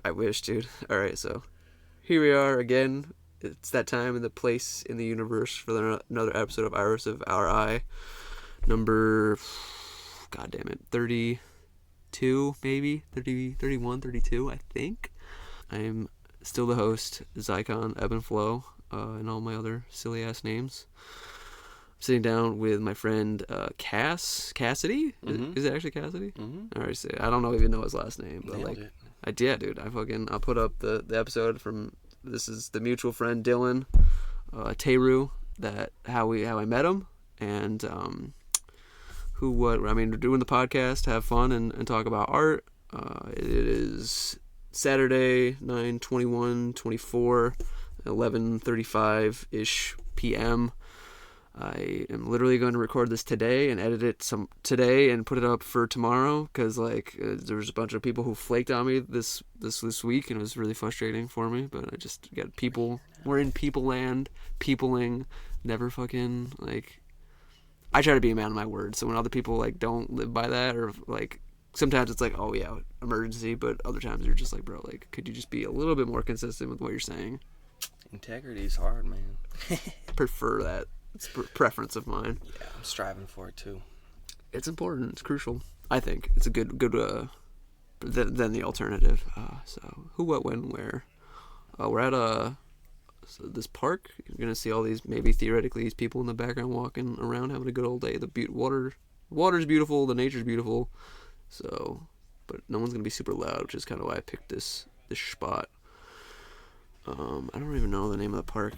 I wish, dude. All right, so here we are again. It's that time and the place in the universe for another episode of Iris of Our Eye. Number, god damn it, 32, maybe? 30, 31, 32, I think. I'm still the host, Zycon, Ebb and Flow, and all my other silly-ass names. I'm sitting down with my friend Cassidy? Mm-hmm. Is it actually Cassidy? Mm-hmm. All right, so I don't even know his last name, but Nailed it. Yeah, dude. I'll put up the episode from, this is the mutual friend Dylan, Teru, how I met him, and we're doing the podcast, have fun and talk about art. It is Saturday, 9/21/24, 11:35 p.m. I am literally going to record this today and edit it today and put it up for tomorrow because there was a bunch of people who flaked on me this week and it was really frustrating for me. But I just got people. We're in people land, peopling. Never fucking I try to be a man of my word. So when other people don't live by that or sometimes it's oh yeah, emergency, but other times you're just bro, could you just be a little bit more consistent with what you're saying? Integrity's hard, man. Prefer that. It's a preference of mine. Yeah, I'm striving for it too. It's important. It's crucial. I think it's a good than the alternative. So who, what, when, where? We're at this park. You're gonna see all these, maybe theoretically, these people in the background walking around having a good old day. The water's beautiful. The nature's beautiful. So, but no one's gonna be super loud, which is kind of why I picked this spot. I don't even know the name of the park.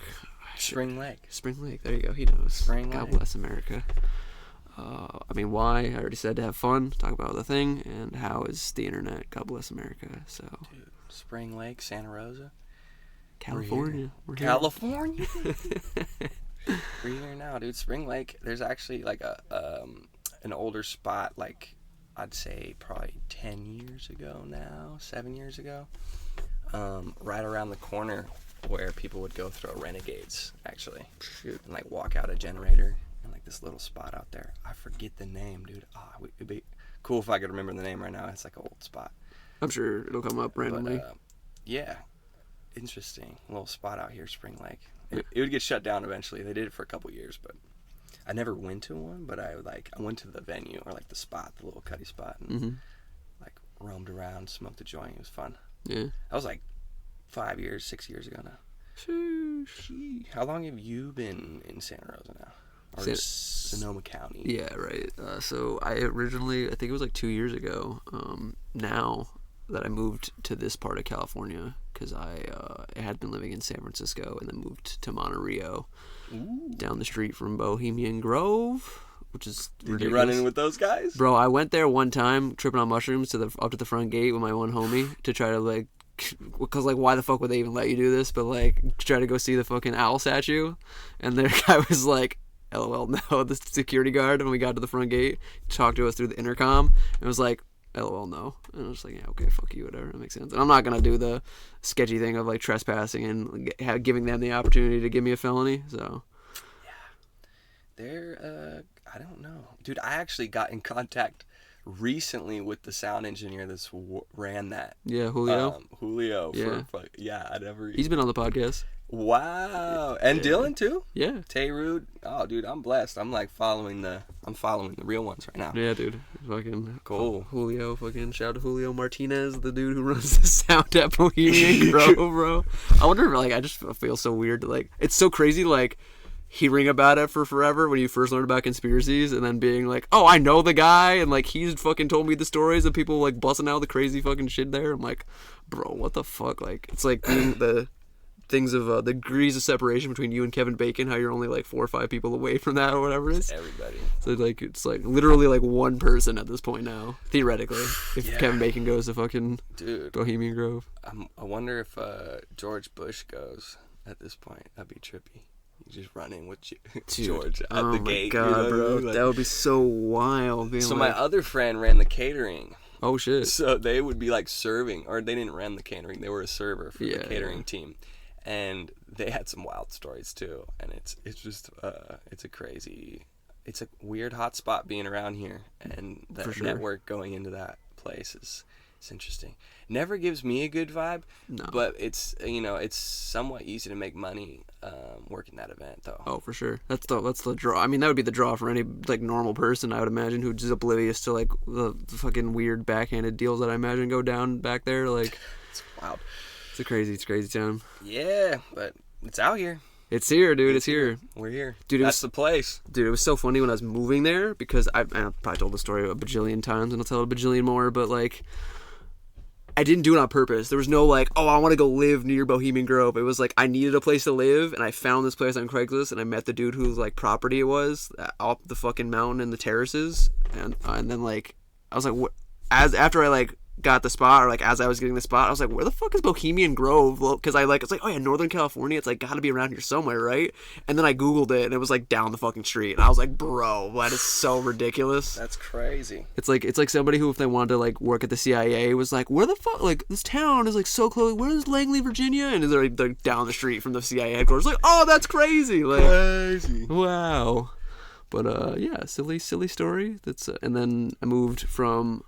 Spring Lake. There you go. He knows. Spring Lake. God bless America. Why? I already said to have fun, talk about the thing, and how is the internet? God bless America. So. Dude, Spring Lake, Santa Rosa. California. We're here. California. We're here now, dude. Spring Lake. There's actually an older spot, I'd say probably 10 years ago now, 7 years ago, right around the corner where people would go throw renegades, actually. Shoot. And walk out a generator and this little spot out there. I forget the name, dude. It'd be cool if I could remember the name right now. It's an old spot. I'm sure it'll come up randomly. But, yeah. Interesting. A little spot out here, Spring Lake. It would get shut down eventually. They did it for a couple years, but I never went to one, but I went to the venue or the spot, the little cutty spot, and roamed around, smoked a joint. It was fun. Yeah. That was 6 years ago now. Sheesh. How long have you been in Santa Rosa now? Or Sonoma County? Yeah, right. So I think it was 2 years ago, now that I moved to this part of California, because I had been living in San Francisco and then moved to Monterey, down the street from Bohemian Grove, which is ridiculous. Did you run in with those guys? Bro, I went there one time, tripping on mushrooms up to the front gate with my one homie to try to because why the fuck would they even let you do this? But try to go see the fucking owl statue, and the guy was LOL no. The security guard, when we got to the front gate, talked to us through the intercom and was LOL no. And I was yeah, okay, fuck you, whatever, that makes sense. And I'm not gonna do the sketchy thing of trespassing and giving them the opportunity to give me a felony. So yeah, they're I don't know, dude. I actually got in contact recently with the sound engineer that's ran that. Yeah, Julio. Yeah. He's been on the podcast. Wow. And yeah. Dylan too? Yeah. Teru. Oh, dude, I'm blessed. I'm following the real ones right now. Yeah, dude. Fucking cool. Julio, fucking shout out to Julio Martinez, the dude who runs the sound at Bohemian Grove, bro. I wonder if I just feel so weird. It's so crazy, hearing about it for forever when you first learned about conspiracies, and then being oh, I know the guy, and he's fucking told me the stories of people busting out the crazy fucking shit there. I'm bro, what the fuck? It's being the things of the degrees of separation between you and Kevin Bacon, how you're only 4 or 5 people away from that or whatever it is. Everybody. So it's literally one person at this point now, theoretically, if Kevin Bacon goes to fucking Bohemian Grove. I wonder if George Bush goes at this point. That'd be trippy. You just run in with George at the gate. Oh my god, bro. That would be so wild. So my other friend ran the catering. Oh shit. So they would be serving, or they didn't run the catering. They were a server for the catering team. And they had some wild stories too. And it's just it's a weird hot spot being around here. And the network going into that place is It's interesting. Never gives me a good vibe, No. but it's it's somewhat easy to make money working that event though. Oh, for sure. That's the draw. I mean, that would be the draw for any like normal person, I would imagine, who's just oblivious to like the fucking weird backhanded deals that I imagine go down back there. Like, It's wild. it's crazy town. Yeah, but it's out here. It's here, dude. It's here. We're here. Dude, That's the place. Dude, it was so funny when I was moving there because I probably told the story a bajillion times and I'll tell it a bajillion more, but like, I didn't do it on purpose. There was no like, oh, I want to go live near Bohemian Grove. It was like I needed a place to live, and I found this place on Craigslist, and I met the dude whose like property it was up the fucking mountain and the terraces, and then like I was like, what? After I like got the spot, or like as I was getting the spot, I was like, where the fuck is Bohemian Grove? Because it's like, oh yeah, Northern California. It's like gotta be around here somewhere, right? And then I googled it, and it was like down the fucking street, and I was like, bro, that is so ridiculous. That's crazy. It's like somebody who, if they wanted to like work at the CIA, was like, where the fuck, like this town is like so close. Where is Langley, Virginia? And they're like down the street from the CIA headquarters. Like, oh, that's crazy. Like, Crazy. wow. But yeah, silly story. That's and then I moved from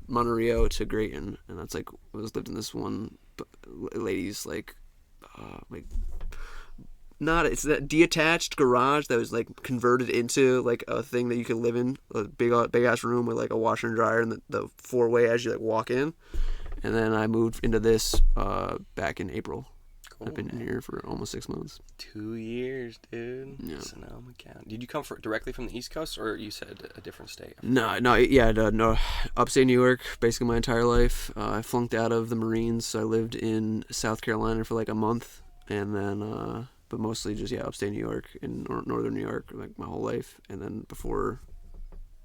Monterey to Grayton, and that's like I lived in this one lady's like not, it's that detached garage that was like converted into like a thing that you could live in, a big ass room with like a washer and dryer and the 4-way as you like walk in. And then I moved into this back in April. Cool, I've been in here for almost 6 months. 2 years, dude. Yeah. Sonoma County. Did you come directly from the East Coast, or you said a different state? No, upstate New York, basically my entire life. I flunked out of the Marines, so I lived in South Carolina for like a month, and then, but mostly just, upstate New York and northern New York, like my whole life. And then before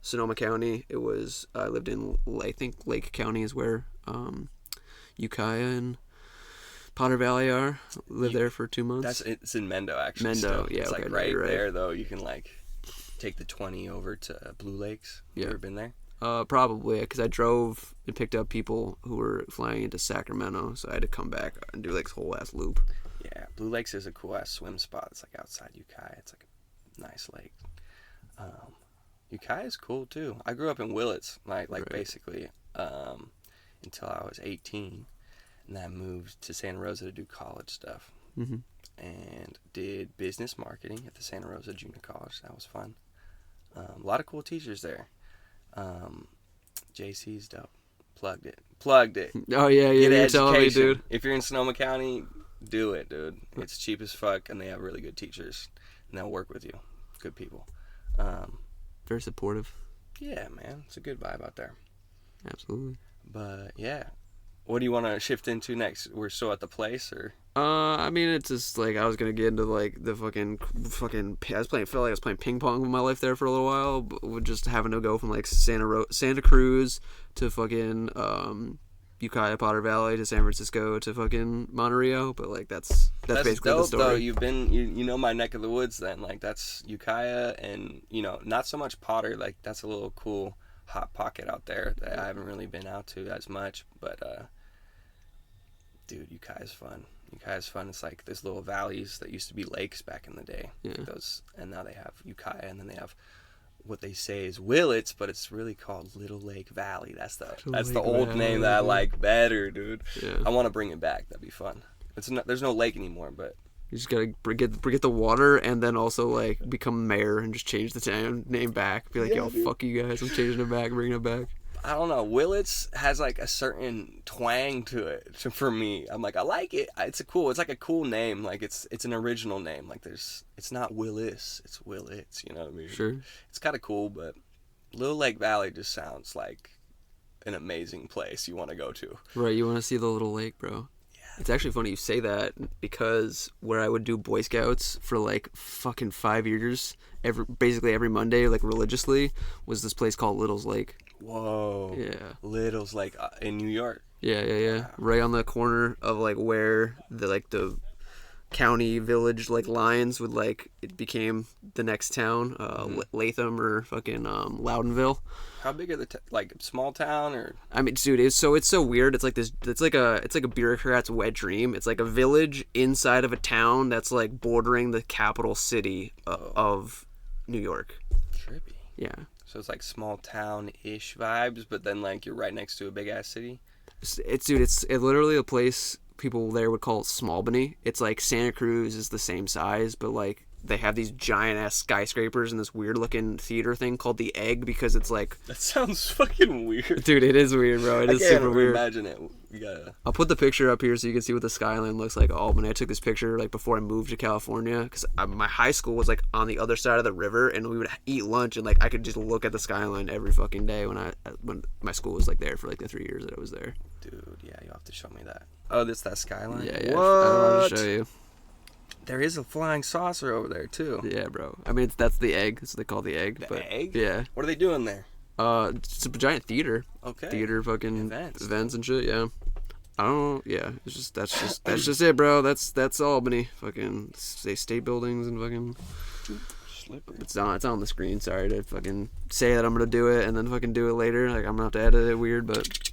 Sonoma County, I lived in, I think Lake County is where Ukiah and Potter Valley are. Lived there for 2 months. It's in Mendo, actually. Mendo, still. yeah. It's okay, like no, right you're there, though. You can like take the 20 over to Blue Lakes. Yeah. You ever been there? Probably, because I drove and picked up people who were flying into Sacramento, so I had to come back and do like this whole ass loop. Yeah, Blue Lakes is a cool ass swim spot. It's like outside Ukiah. It's like a nice lake. Ukiah is cool too. I grew up in Willits, right. Basically, until I was 18. And I moved to Santa Rosa to do college stuff. Mm-hmm. And did business marketing at the Santa Rosa Junior College. That was fun. A lot of cool teachers there. JC's dope. Plugged it. Oh yeah, you're telling me, dude. If you're in Sonoma County, do it, dude. It's cheap as fuck, and they have really good teachers, and they'll work with you. Good people. Very supportive. Yeah, man. It's a good vibe out there. Absolutely. But yeah. What do you want to shift into next? We're still at the place, or? I mean, it's just like I was gonna get into like the fucking. I felt like I was playing ping pong with my life there for a little while, but with just having to go from like Santa Cruz to fucking Ukiah, Potter Valley to San Francisco to fucking Monterey. But like that's basically dope, the story. Though you've been you know my neck of the woods then, like that's Ukiah, and not so much Potter, like that's a little cool hot pocket out there that I haven't really been out to as much, but dude, Ukiah's fun. It's like there's little valleys that used to be lakes back in the day. Yeah. Like those, and now they have Ukiah, and then they have what they say is Willits, but it's really called Little Lake Valley. That's the old name that I like better, dude. Yeah. I want to bring it back. That'd be fun. There's no lake anymore, but you just gotta get the water, and then also like become mayor and just change the town name back. Be like, yo, dude. Fuck you guys, I'm changing it back, bringing it back. I don't know. Willits has like a certain twang to it for me. I'm like, I like it. It's like a cool name. Like it's an original name. Like it's not Willis, it's Willits. You know what I mean? Sure. It's kind of cool, but Little Lake Valley just sounds like an amazing place you want to go to. Right. You want to see the little lake, bro. It's actually funny you say that, because where I would do Boy Scouts for like fucking 5 years, basically every Monday, like religiously, was this place called Little's Lake. Whoa. Yeah. Little's Lake in New York. Yeah. Wow. Right on the corner of like where the county village like lines would like it became the next town, Latham or fucking Loudonville. How big are the like small town or? I mean, dude, it's so weird. It's like this. It's like a bureaucrat's wet dream. It's like a village inside of a town that's like bordering the capital city of New York. Trippy. Yeah. So it's like small town-ish vibes, but then like you're right next to a big ass city. It's literally a place people there would call Smallbany. It's like Santa Cruz is the same size, but like they have these giant ass skyscrapers and this weird looking theater thing called the Egg because it's like, That sounds fucking weird. dude, it is weird, bro. It is super weird. Imagine it. You gotta. I'll put the picture up here so you can see what the skyline looks like. Albany. I took this picture like before I moved to California because my high school was like on the other side of the river, and we would eat lunch, and like I could just look at the skyline every fucking day when my school was like there for like the 3 years that I was there. Dude, yeah, you'll have to show me that. Oh, that's that skyline? Yeah. What? I wanted to show you. There is a flying saucer over there, too. Yeah, bro. I mean, that's the Egg. That's what they call the Egg. The Egg? Yeah. What are they doing there? It's a giant theater. Okay. Theater fucking events and shit, yeah. I don't know, yeah. It's just that's just it, bro. That's Albany. Fucking state buildings and fucking Slippery. It's on the screen. Sorry to fucking say that I'm gonna do it and then fucking do it later. Like I'm gonna have to edit it weird, but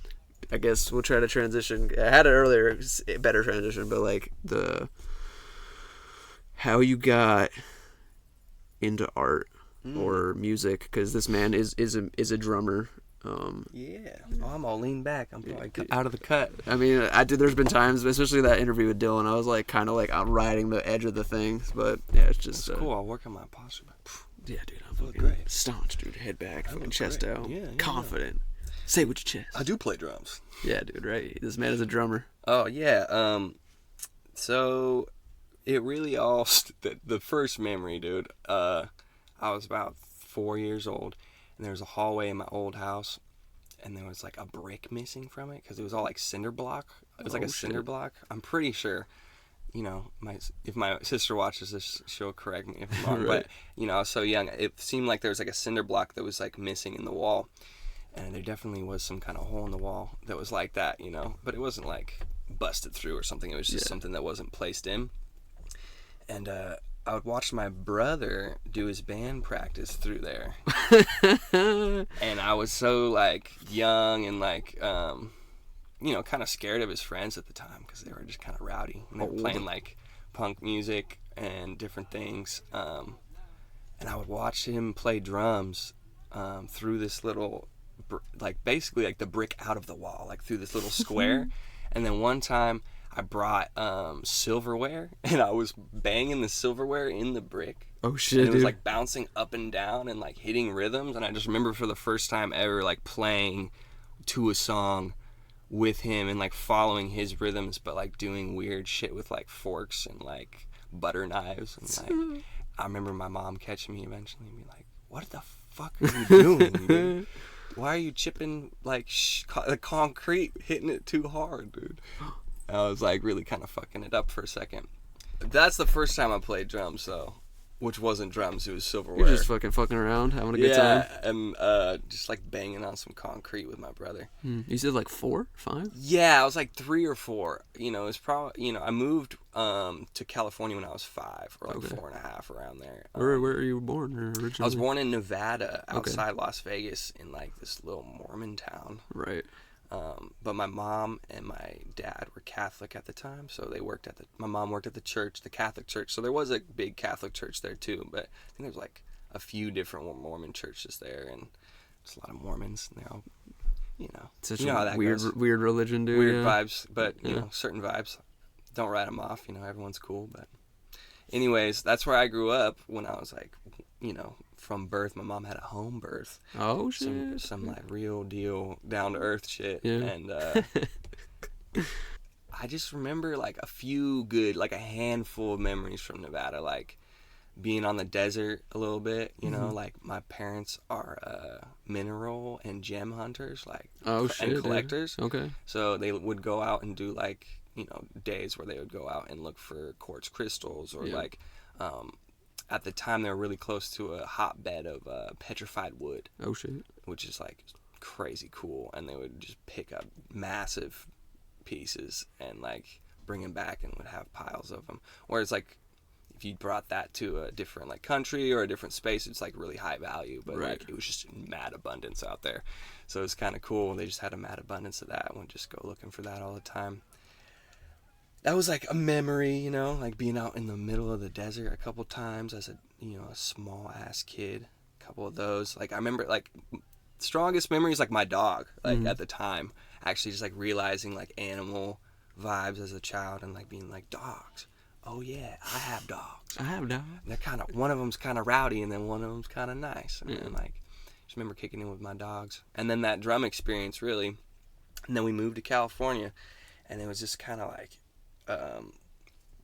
I guess we'll try to transition. I had it earlier, it's a better transition, but like how you got into art or music, because this man is a drummer. Yeah. Oh, I'm all leaned back. I'm probably out of the cut. I mean, there's been times, especially that interview with Dylan, I was like kind of like I'm riding the edge of the things, but yeah, it's just cool. I'll work on my posture. Yeah, dude, I'm fucking great. staunch, dude. Head back, fucking chest great. out, Yeah, confident. Say it with your chest. I do play drums. Yeah, dude, right? This man is a drummer. Oh yeah. So it really all the first memory, dude. I was about 4 years old, and there was a hallway in my old house, and there was like a brick missing from it because it was all like cinder block. It was like a cinder block. I'm pretty sure. You know, if my sister watches this, she'll correct me if I'm wrong. Right. But I was so young, it seemed like there was like a cinder block that was like missing in the wall, and there definitely was some kind of hole in the wall that was like that, but it wasn't like busted through or something. It was just something that wasn't placed in. And I would watch my brother do his band practice through there, and I was so like young and like kind of scared of his friends at the time because they were just kind of rowdy and they were playing like punk music and different things. And I would watch him play drums through this little, basically like the brick out of the wall, like through this little square. And then one time I brought silverware, and I was banging the silverware in the brick. Oh shit, and it was dude. like bouncing up and down and like hitting rhythms. And I just remember for the first time ever like playing to a song with him and like following his rhythms, but like doing weird shit with like forks and like butter knives. And like I remember my mom catching me eventually and be like, "What the fuck are you doing, dude? Why are you chipping like the concrete, hitting it too hard, dude?" And I was like really kind of fucking it up for a second. That's the first time I played drums though, which wasn't drums, it was silverware. You're just fucking around, having a good time. Yeah, and just like banging on some concrete with my brother. You said like 4, 5? Yeah, I was like 3 or 4. It was probably, I moved to California when I was 5, or like 4.5, around there. Where were you born originally? I was born in Nevada, outside Las Vegas, in like this little Mormon town. Right. But my mom and my dad were Catholic at the time, so my mom worked at the church, the Catholic church. So there was a big Catholic church there too, but I think there was like a few different Mormon churches there, and there's a lot of Mormons, and they're all, Such how a that weird goes. weird religion, dude. Weird vibes, but certain vibes. Don't write them off. Everyone's cool, but anyways, that's where I grew up when I was like, from birth. My mom had a home birth. Oh shit. Some like real deal, down to earth shit. Yeah. And I just remember like a few good, like a handful of memories from Nevada, like being on the desert a little bit. Like my parents are mineral and gem hunters, like and collectors. Dude. Okay. So they would go out and do like days where they would go out and look for quartz crystals or like. At the time, they were really close to a hotbed of petrified wood. Oh shit! Which is like crazy cool, and they would just pick up massive pieces and like bring them back, and would have piles of them. Whereas like if you brought that to a different like country or a different space, it's like really high value, but like it was just mad abundance out there. So it's kind of cool. They just had a mad abundance of that, and would just go looking for that all the time. That was like a memory, like being out in the middle of the desert a couple times as a small ass kid. A couple of those. Like I remember like strongest memory is like my dog, like at the time, actually just like realizing like animal vibes as a child and like being like, dogs. Oh yeah, I have dogs. I have dogs. And they're kind of, one of them's kind of rowdy and then one of them's kind of nice. And then like, just remember kicking in with my dogs. And then that drum experience really, and then we moved to California and it was just kind of like,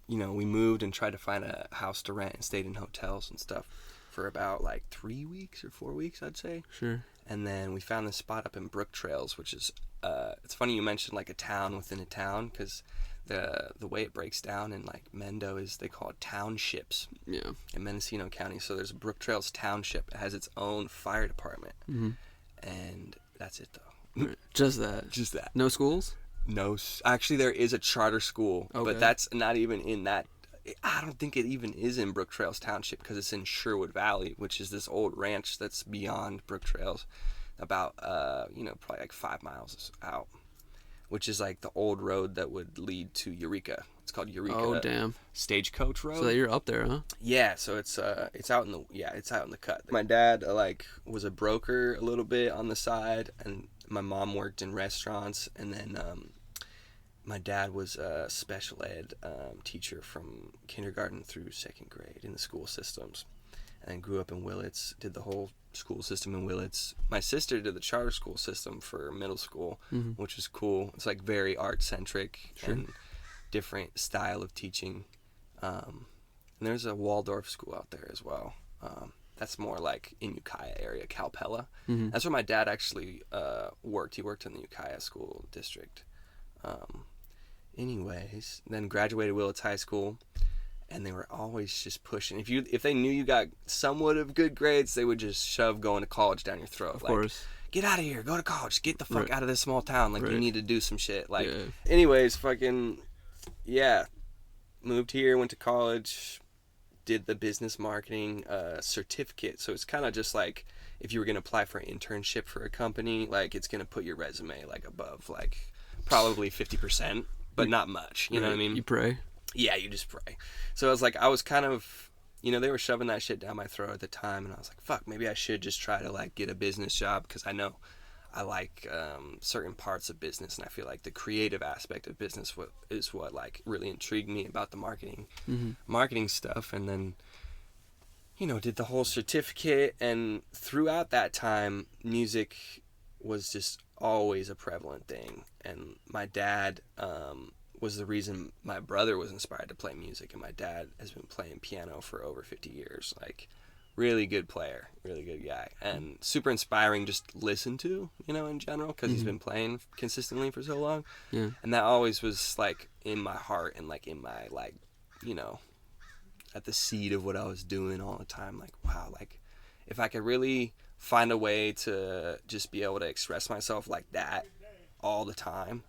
you know, we moved and tried to find a house to rent and stayed in hotels and stuff for about like 3 weeks or 4 weeks, I'd say. Sure. And then we found this spot up in Brook Trails, which is, it's funny you mentioned like a town within a town, because the way it breaks down in like Mendo is they call it townships. Yeah. In Mendocino County. So there's a Brook Trails Township. It has its own fire department. And that's it though. Right. Just that. Just that. No schools? No. Actually, there is a charter school, Okay. but that's not even in that. I don't think it even is in Brook Trails Township because it's in Sherwood Valley, which is this old ranch that's beyond Brook Trails, about you know, probably like 5 miles out, which is like the old road that would lead to Eureka. It's called Eureka. Oh damn. Stagecoach Road. So you're up there, huh? Yeah, so it's out in the cut. My dad like was a broker a little bit on the side, and my mom worked in restaurants, and then my dad was a special ed teacher from kindergarten through 2nd grade in the school systems, and grew up in Willits, did the whole school system in Willits. My sister did the charter school system for middle school, which is cool. It's like very art centric and different style of teaching. And there's a Waldorf school out there as well. That's more like in Ukiah area, Calpella. That's where my dad actually worked. He worked in the Ukiah school district. Anyways, then graduated Willits High School, and they were always just pushing. If they knew you got somewhat of good grades, they would just shove going to college down your throat. Of course. Get out of here, go to college, get the fuck out of this small town. Like you need to do some shit. Like, Yeah. anyways, fucking, yeah, moved here, went to college, did the business marketing certificate. So it's kind of just like if you were gonna apply for an internship for a company, like it's gonna put your resume like above like probably 50%. But not much, you know what I mean? You pray. Yeah, you just pray. So I was like, I was kind of, you know, they were shoving that shit down my throat at the time, and I was like, fuck, maybe I should just try to like get a business job, because I know I like certain parts of business, and I feel like the creative aspect of business is what like really intrigued me about the marketing stuff. And then, you know, did the whole certificate, and throughout that time, music was just always a prevalent thing. And my dad was the reason my brother was inspired to play music, and my dad has been playing piano for over 50 years. Like, really good player, really good guy, and super inspiring just to listen to, you know, in general, because he's been playing consistently for so long. Yeah. And that always was like in my heart and like in my, like, you know, at the seed of what I was doing all the time. Like, wow, like if I could really find a way to just be able to express myself like that all the time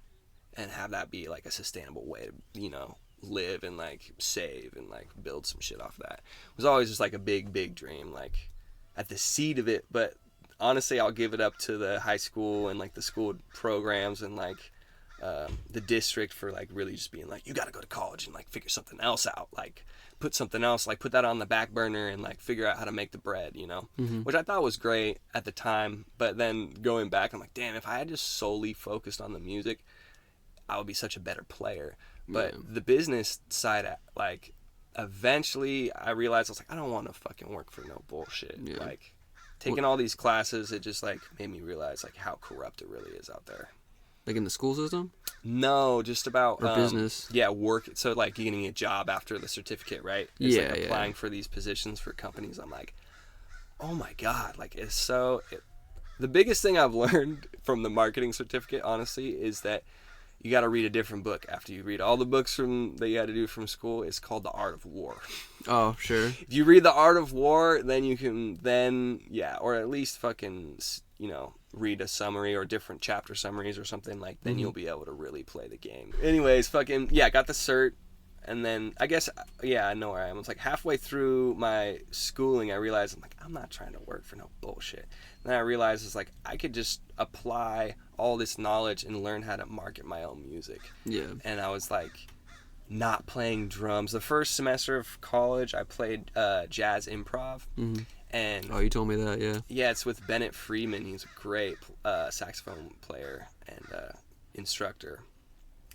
and have that be like a sustainable way to, you know, live and like save and like build some shit off of that, it was always just like a big dream, like at the seed of it. But honestly, I'll give it up to the high school and like the school programs and like the district for like really just being like, you got to go to college and like figure something else out, like put something else, like put that on the back burner and like figure out how to make the bread, you know, which I thought was great at the time. But then going back, I'm like, damn, if I had just solely focused on the music, I would be such a better player. But the business side, like, eventually I realized I was like, I don't want to fucking work for no bullshit. Yeah. Like, taking all these classes, it just like made me realize like how corrupt it really is out there. Like in the school system? No, just about Or business. Yeah, work. So like getting a job after the certificate, right? It's Yeah, like applying for these positions for companies. I'm like, oh my god, like it's so. The biggest thing I've learned from the marketing certificate, honestly, is that you got to read a different book after you read all the books that you had to do from school. It's called The Art of War. Oh, sure. If you read The Art of War, then you can or at least fucking, you know, read a summary or different chapter summaries or something, like then you'll be able to really play the game. Anyways, fucking got the cert, and then I guess I know where I am. It's like halfway through my schooling, I realized I'm not trying to work for no bullshit. And then I realized it's like I could just apply all this knowledge and learn how to market my own music. Yeah. And I was like not playing drums. The first semester of college, I played jazz improv. And Oh, you told me that, yeah. yeah, it's with Bennett Freeman. He's a great saxophone player and instructor.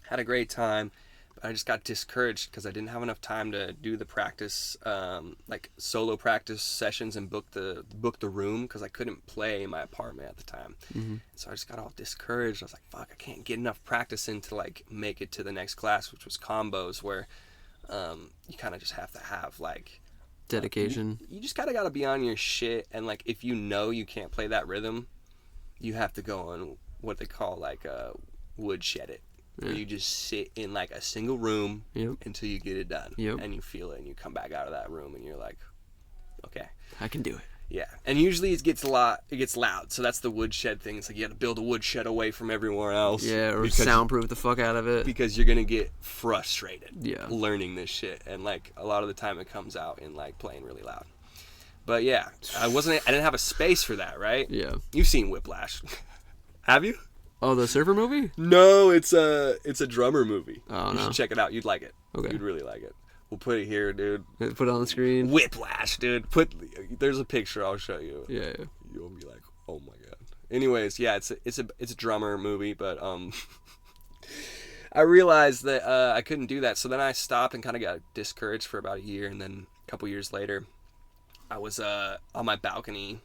Had a great time, but I just got discouraged because I didn't have enough time to do the practice, like solo practice sessions, and book the room because I couldn't play in my apartment at the time. Mm-hmm. So I just got all discouraged. I was like, "Fuck, I can't get enough practice in to like make it to the next class," which was combos, where you kind of just have to have like Dedication. You just gotta be on your shit, and like if you know you can't play that rhythm, you have to go on what they call like woodshed it. Yeah. Where you just sit in like a single room Yep. until you get it done. Yep. And you feel it, and you come back out of that room and you're like, okay, I can do it. yeah. And usually it gets loud, so that's the woodshed thing. It's like you got to build a woodshed away from everyone else. Yeah, or soundproof the fuck out of it. Because you're gonna get frustrated. Yeah. Learning this shit, and like a lot of the time it comes out in like playing really loud. But yeah, I didn't have a space for that, right? Yeah. You've seen Whiplash, have you? Oh, the surfer movie? No, it's a drummer movie. Oh, you no. should check it out. You'd like it. Okay. You'd really like it. We'll put it here, dude. Put it on the screen. Whiplash, dude. There's a picture I'll show you. Yeah. You'll be like, oh my god. Anyways, yeah, it's a drummer movie, but I realized that I couldn't do that, so then I stopped and kind of got discouraged for about a year, and then a couple years later, I was on my balcony,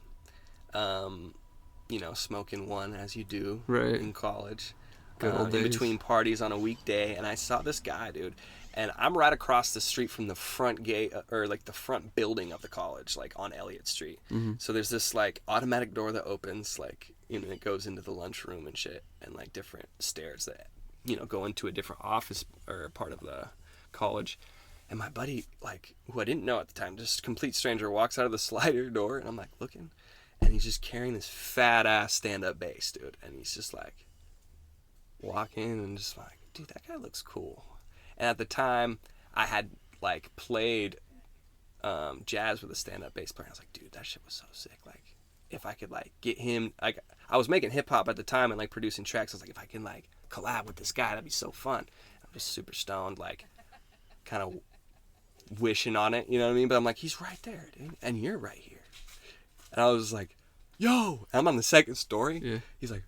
smoking one as you do in college. Good old days. In between parties on a weekday, and I saw this guy, dude, and I'm right across the street from the front gate, or like the front building of the college, like on Elliott Street. Mm-hmm. So there's this like automatic door that opens, like, it goes into the lunchroom and shit, and like different stairs that, go into a different office or part of the college. And my buddy, like, who I didn't know at the time, just complete stranger, walks out of the slider door, and I'm like looking, and he's just carrying this fat ass stand-up bass, dude, and he's just like walking and just like, dude, that guy looks cool. And at the time, I had like played jazz with a stand-up bass player. I was like, dude, that shit was so sick. Like, if I could like get him, like, I was making hip hop at the time and like producing tracks. I was like, if I can like collab with this guy, that'd be so fun. I'm just super stoned, like, kind of wishing on it, you know what I mean? But I'm like, he's right there, dude, and you're right here. And I was like, yo, I'm on the second story. Yeah. He's like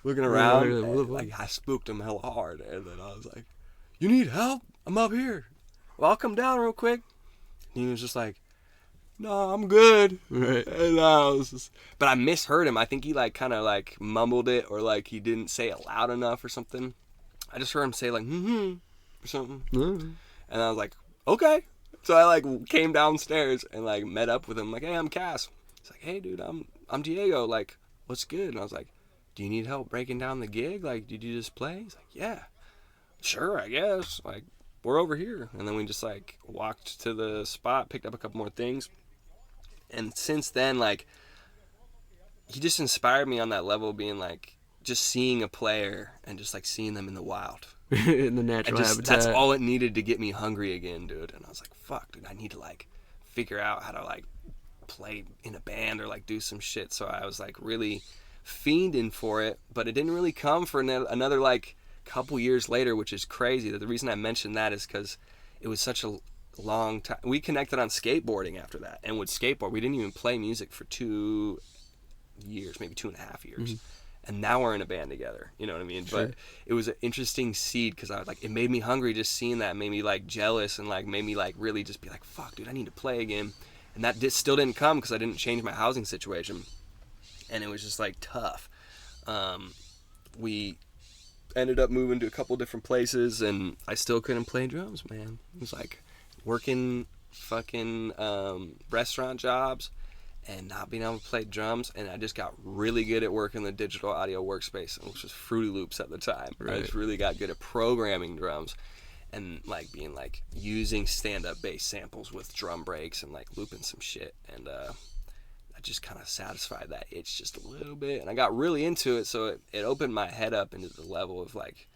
looking around, and, like, I spooked him hella hard, and then I was like, you need help? I'm up here. Well, I'll come down real quick. And he was just like, no, I'm good. Right. And I was just, but I misheard him. I think he like kind of like mumbled it, or like he didn't say it loud enough or something. I just heard him say like or something. Mm-hmm. And I was like, okay. So I like came downstairs and like met up with him. Like, hey, I'm Cass. He's like, hey, dude, I'm Diego. Like, what's good? And I was like, do you need help breaking down the gig? Like, did you just play? He's like, yeah, sure, I guess. Like, we're over here. And then we just like walked to the spot, picked up a couple more things. And since then, like, he just inspired me on that level, being like, just seeing a player and just like seeing them in the wild. In the natural habitat. That's all it needed to get me hungry again, dude. And I was like, fuck, dude, I need to like figure out how to like play in a band or like do some shit. So I was like really fiending for it, but it didn't really come for another like couple years later, which is crazy. The reason I mentioned that is because it was such a long time. We connected on skateboarding after that, and would skateboard. We didn't even play music for 2 years, maybe 2.5 years. Mm-hmm. And now we're in a band together, you know what I mean? Sure. But it was an interesting seed, because I was like, it made me hungry just seeing that, made me like jealous, and like made me like really just be like, fuck, dude, I need to play again. And that still didn't come because I didn't change my housing situation, and it was just like tough. We ended up moving to a couple different places, and I still couldn't play drums, man. It was like working fucking restaurant jobs and not being able to play drums, and I just got really good at working the digital audio workspace, which was Fruity Loops at the time. Right. I just really got good at programming drums and like being like using stand-up bass samples with drum breaks and like looping some shit, and I just kind of satisfied that itch just a little bit, and I got really into it, so it opened my head up into the level of like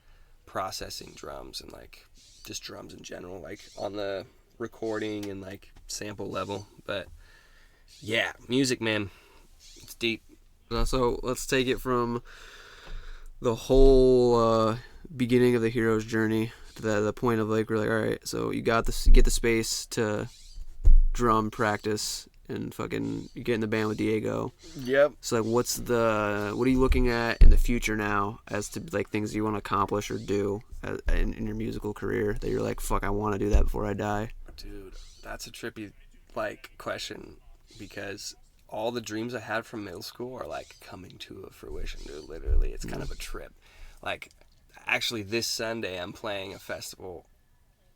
processing drums and like just drums in general, like on the recording and like sample level. But yeah, music, man, it's deep. So let's take it from the whole beginning of the hero's journey to the point of like, we're like, all right, so you get the space to drum practice and fucking you get in the band with Diego. Yep. So like, what are you looking at in the future now as to like things you want to accomplish or do in your musical career that you're like, fuck, I want to do that before I die? Dude, that's a trippy like question, because all the dreams I had from middle school are like coming to a fruition, dude. Literally, it's kind of a trip. Like, actually, this Sunday I'm playing a festival,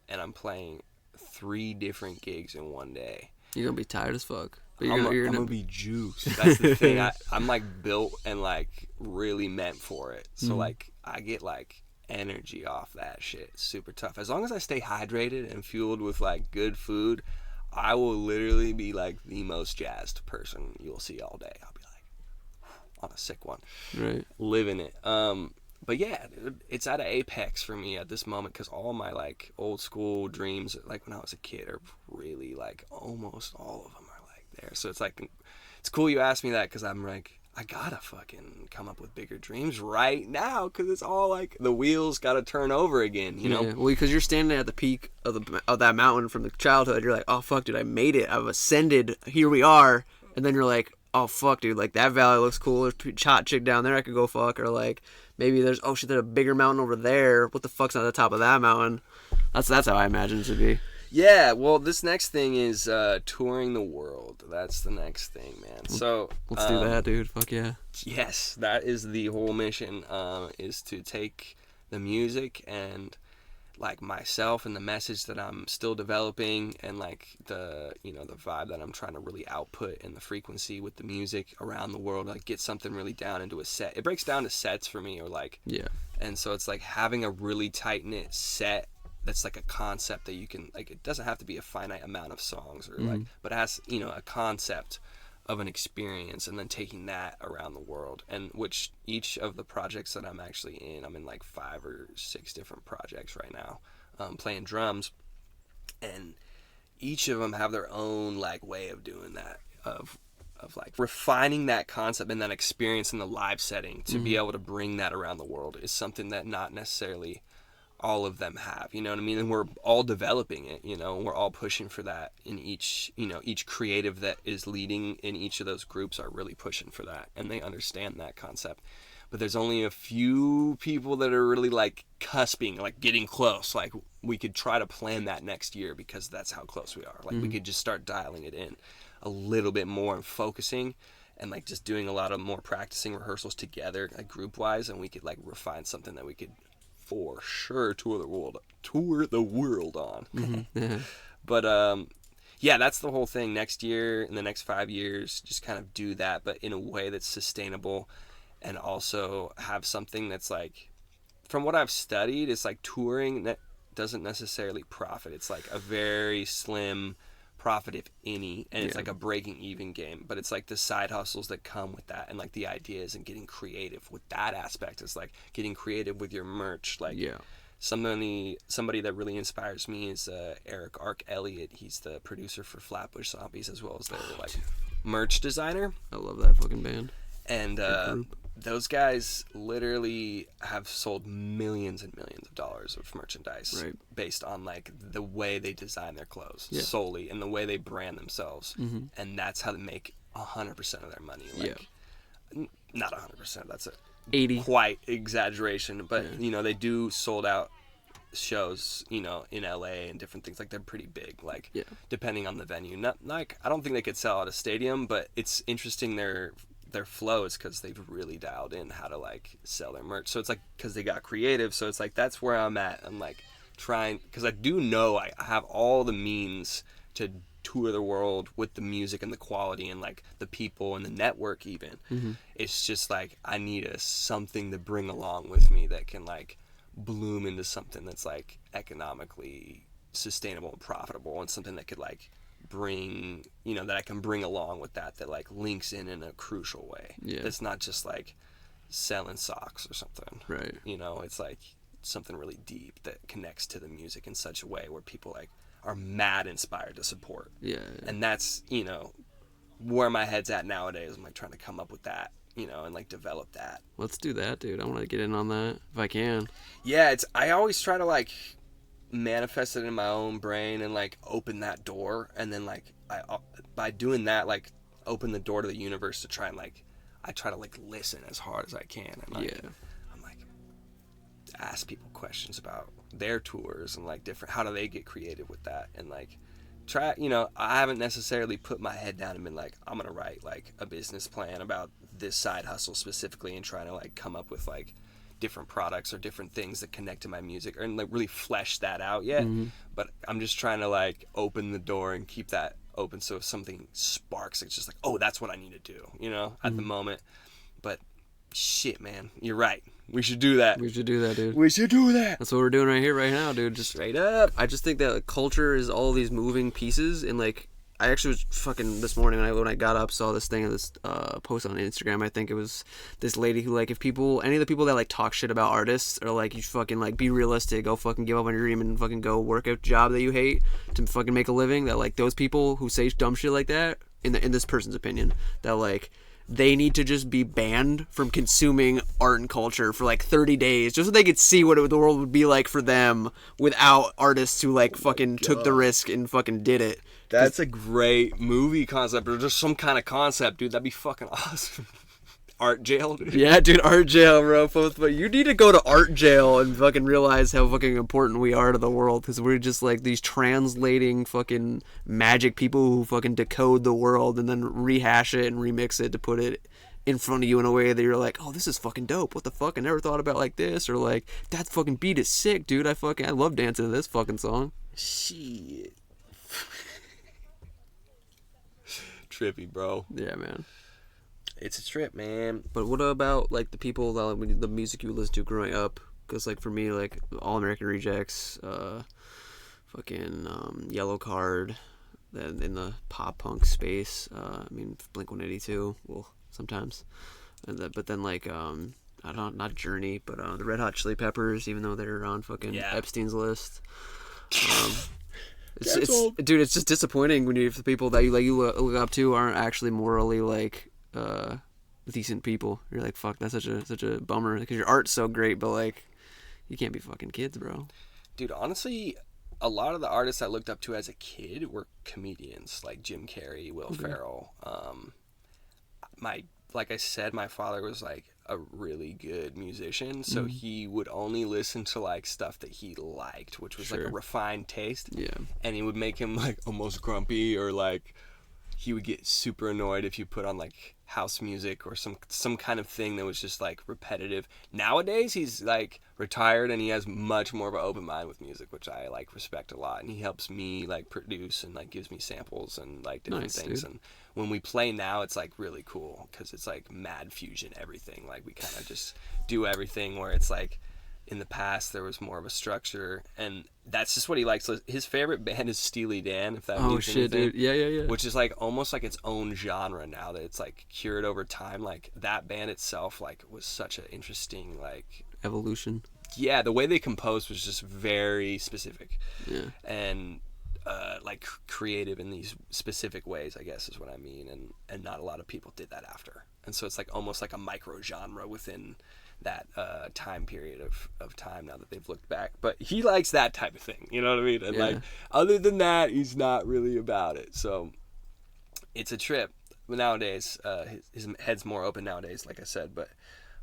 and I'm playing 3 different gigs in one day. You're gonna be tired as fuck. But I'm gonna be juiced. That's the thing. I'm like built and like really meant for it. So like I get like energy off that shit. It's super tough. As long as I stay hydrated and fueled with like good food, I will literally be like the most jazzed person you'll see all day. I'll be like on a sick one, right, living it. But yeah, dude, it's at an apex for me at this moment, because all my like old school dreams, like when I was a kid, are really like almost all of them are like there. So it's like, it's cool you asked me that, because I'm like, I gotta fucking come up with bigger dreams right now, because it's all like the wheels gotta turn over again, you know? Yeah. Well, because you're standing at the peak of that mountain from the childhood, you're like, oh fuck, dude, I made it. I've ascended. Here we are. And then you're like, oh fuck, dude, like that valley looks cool. There's a hot chick down there I could go fuck, or like maybe there's, oh shit, there's a bigger mountain over there. What the fuck's on the top of that mountain? That's how I imagine it to be. Yeah, well, this next thing is touring the world. That's the next thing, man. So let's do that, dude. Fuck yeah. Yes, that is the whole mission. Is to take the music and like myself and the message that I'm still developing, and like the the vibe that I'm trying to really output, and the frequency with the music around the world, like get something really down into a set. It breaks down to sets for me, or like, yeah. And so it's like having a really tight knit set that's like a concept that you can, like, it doesn't have to be a finite amount of songs, or like, but it has a concept of an experience, and then taking that around the world. And which each of the projects that I'm actually in, I'm in like 5 or 6 different projects right now, playing drums, and each of them have their own like way of doing that, of like refining that concept and that experience in the live setting to be able to bring that around the world, is something that not necessarily all of them have, you know what I mean? And we're all developing it, and we're all pushing for that in each, each creative that is leading in each of those groups are really pushing for that, and they understand that concept. But there's only a few people that are really like cusping, like getting close. Like we could try to plan that next year, because that's how close we are. Like we could just start dialing it in a little bit more and focusing, and like just doing a lot of more practicing rehearsals together, like group wise, and we could like refine something that we could for sure tour the world on. Yeah. But yeah, that's the whole thing. Next year, in the next 5 years, just kind of do that, but in a way that's sustainable, and also have something that's like, from what I've studied, it's like touring that doesn't necessarily profit. It's like a very slim profit, if any, and it's like a breaking even game. But it's like the side hustles that come with that, and like the ideas, and getting creative with that aspect. Is like getting creative with your merch. Like somebody that really inspires me is Eric Ark Elliott. He's the producer for Flatbush Zombies, as well as their like merch designer. I love that fucking band. And those guys literally have sold millions and millions of dollars of merchandise, based on like the way they design their clothes solely, and the way they brand themselves, and that's how they make 100% of their money. Like, not 100%. That's a 80. Quite exaggeration, but they do sold out shows, in LA and different things. Like they're pretty big. Like depending on the venue, not like, I don't think they could sell out a stadium, but it's interesting their flow is because they've really dialed in how to like sell their merch. So it's like, because they got creative. So it's like, that's where I'm at. I'm like trying, because I do know I have all the means to tour the world with the music and the quality and like the people and the network even. It's just like I need something to bring along with me that can like bloom into something that's like economically sustainable and profitable, and something that could like bring, that I can bring along with that like links in a crucial way. That's not just like selling socks or something, right? It's like something really deep that connects to the music in such a way where people like are mad inspired to support. And that's where my head's at nowadays. I'm like trying to come up with that, and like develop that. Let's do that, dude. I want to get in on that if I can. Yeah, I always try to like manifest it in my own brain and like open that door, and then like by doing that, like open the door to the universe to try and like I try to like listen as hard as I can, and like I'm like ask people questions about their tours and like different, how do they get creative with that, and like try, you know, I haven't necessarily put my head down and been like, I'm gonna write like a business plan about this side hustle specifically and trying to like come up with like different products or different things that connect to my music, or like really flesh that out yet. But I'm just trying to like open the door and keep that open, so if something sparks, it's just like, oh, that's what I need to do, you know, at the moment. But shit, man, you're right. We should do that. We should do that, dude. We should do that. That's what we're doing right here, right now, dude. Just Straight up. I just think that like, culture is all these moving pieces, and like I actually was fucking this morning when I got up, saw this thing, this post on Instagram. I think it was this lady who like, if people, any of the people that like talk shit about artists, or like, you fucking like be realistic, go fucking give up on your dream and fucking go work a job that you hate to fucking make a living. That like those people who say dumb shit like that, in this person's opinion, that like they need to just be banned from consuming art and culture for like 30 days just so they could see what the world would be like for them without artists who like fucking took the risk and fucking did it. That's a great movie concept, or just some kind of concept, dude. That'd be fucking awesome. Art jail, dude. Yeah, dude, art jail, bro. But you need to go to art jail and fucking realize how fucking important we are to the world, because we're just like these translating fucking magic people who fucking decode the world and then rehash it and remix it to put it in front of you in a way that you're like, oh, this is fucking dope. What the fuck? I never thought about it like this. Or like, that fucking beat is sick, dude. I love dancing to this fucking song. Shit. Trippy, bro. Yeah, man. It's a trip, man. But what about like the people that the music you listened to growing up? Because like for me, like All American Rejects, fucking Yellow Card, then in the pop punk space. I mean Blink-182. Well, sometimes, but then like I don't, not Journey, but the Red Hot Chili Peppers, even though they're on fucking Epstein's list. Dude, it's just disappointing when if the people that you look up to aren't actually morally like decent people. You're like, fuck, that's such a bummer, because your art's so great, but like you can't be fucking kids, bro. Dude, honestly, a lot of the artists I looked up to as a kid were comedians, like Jim Carrey, Will Ferrell. Like I said, my father was like a really good musician, so he would only listen to like stuff that he liked, which was like a refined taste. Yeah. And it would make him like almost grumpy, or like he would get super annoyed if you put on like house music or some kind of thing that was just like repetitive. Nowadays he's like retired and he has much more of an open mind with music, which I like respect a lot, and he helps me like produce and like gives me samples and like different things. Dude. And when we play now, it's like really cool because it's like mad fusion everything. Like we kind of just do everything, where it's like in the past there was more of a structure, and that's just what he likes. His favorite band is Steely Dan, if that means anything. Dude. Yeah. Which is like almost like its own genre now that it's like cured over time. Like that band itself like was such an interesting like evolution. Yeah, the way they composed was just very specific. Yeah. And like creative in these specific ways, I guess is what I mean, and not a lot of people did that after. And so it's like almost like a micro genre within that time period of time now that they've looked back. But he likes that type of thing, you know what I mean? And like other than that, he's not really about it. So it's a trip. But nowadays, his head's more open nowadays, like I said. But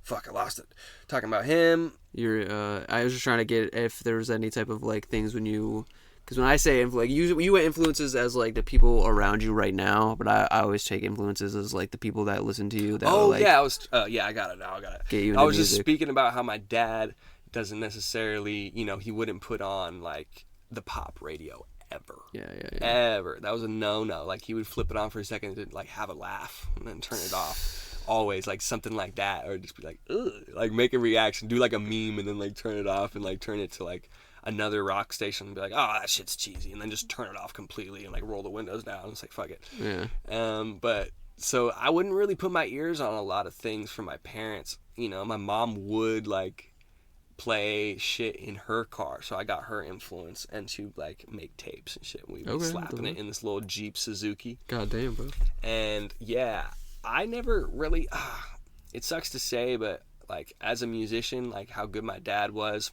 fuck, I lost it. Talking about him. I was just trying to get if there was any type of like things when you. Because when I say like you went influences as like the people around you right now, but I always take influences as like the people that listen to you. That I got it now. I got it. Get you I was music. Just speaking about how my dad doesn't necessarily, he wouldn't put on like the pop radio ever. Yeah. Ever. That was a no-no. Like he would flip it on for a second to like have a laugh and then turn it off. Always like something like that, or just be like, ugh, like make a reaction, do like a meme, and then like turn it off and like turn it to like another rock station and be like, oh, that shit's cheesy, and then just turn it off completely and like roll the windows down. It's like, fuck it. Yeah. But so I wouldn't really put my ears on a lot of things from my parents. My mom would like play shit in her car, so I got her influence, and she would like make tapes and shit. We'd be slapping it in this little Jeep Suzuki. God damn, bro. And yeah, I never really. It sucks to say, but like as a musician, like how good my dad was.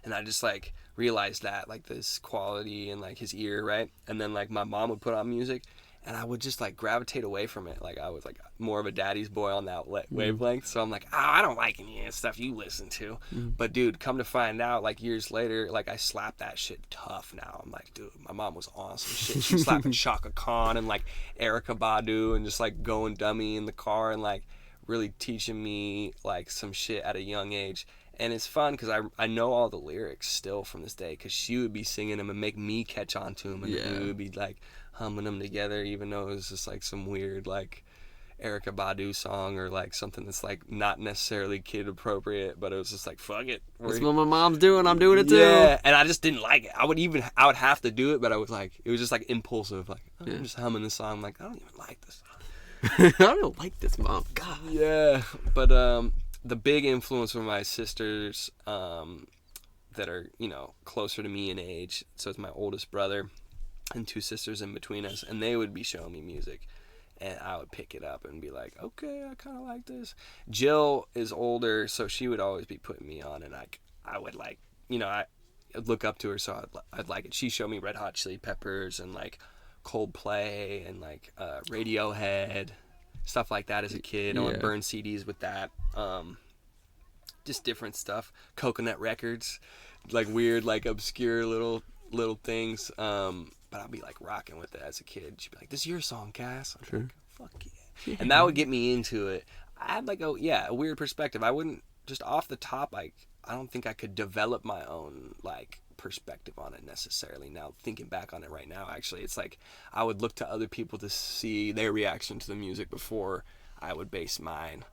And I just like realized that, like, this quality and like his ear, right? And then like my mom would put on music, and I would just like gravitate away from it. Like I was like more of a daddy's boy on that wavelength. So I'm like, oh, I don't like any of the stuff you listen to. But dude, come to find out, like years later, like I slapped that shit tough now. I'm like, dude, my mom was on some shit. She was slapping Shaka Khan and like Erica Badu and just like going dummy in the car and like really teaching me like some shit at a young age. And it's fun because I know all the lyrics still from this day, because she would be singing them and make me catch on to them, and we would be like humming them together, even though it was just like some weird like Erica Badu song or like something that's like not necessarily kid appropriate, but it was just like, fuck it. That's what my mom's doing. I'm doing it too. Yeah, and I just didn't like it. I would have to do it, but I was like, it was just like impulsive. Like, I'm just humming this song. I'm like, I don't even like this song. I don't like this, Mom. God. Yeah, but the big influence were my sisters, that are, you know, closer to me in age. So it's my oldest brother and 2 sisters in between us, and they would be showing me music, and I would pick it up and be like, okay, I kind of like this. Jill is older, so she would always be putting me on, and I would like, you know, I'd look up to her, so I'd like it. She showed me Red Hot Chili Peppers and like Coldplay and like Radiohead, stuff like that as a kid. I would burn CDs with that. Just different stuff. Coconut Records, like weird, like obscure little things. But I'd be like rocking with it as a kid. She'd be like, "This is your song, Cass." I'm like, "Fuck yeah!" And that would get me into it. I had like a weird perspective. I wouldn't just off the top, like, I don't think I could develop my own like perspective on it necessarily. Now thinking back on it right now, actually, it's like I would look to other people to see their reaction to the music before I would base mine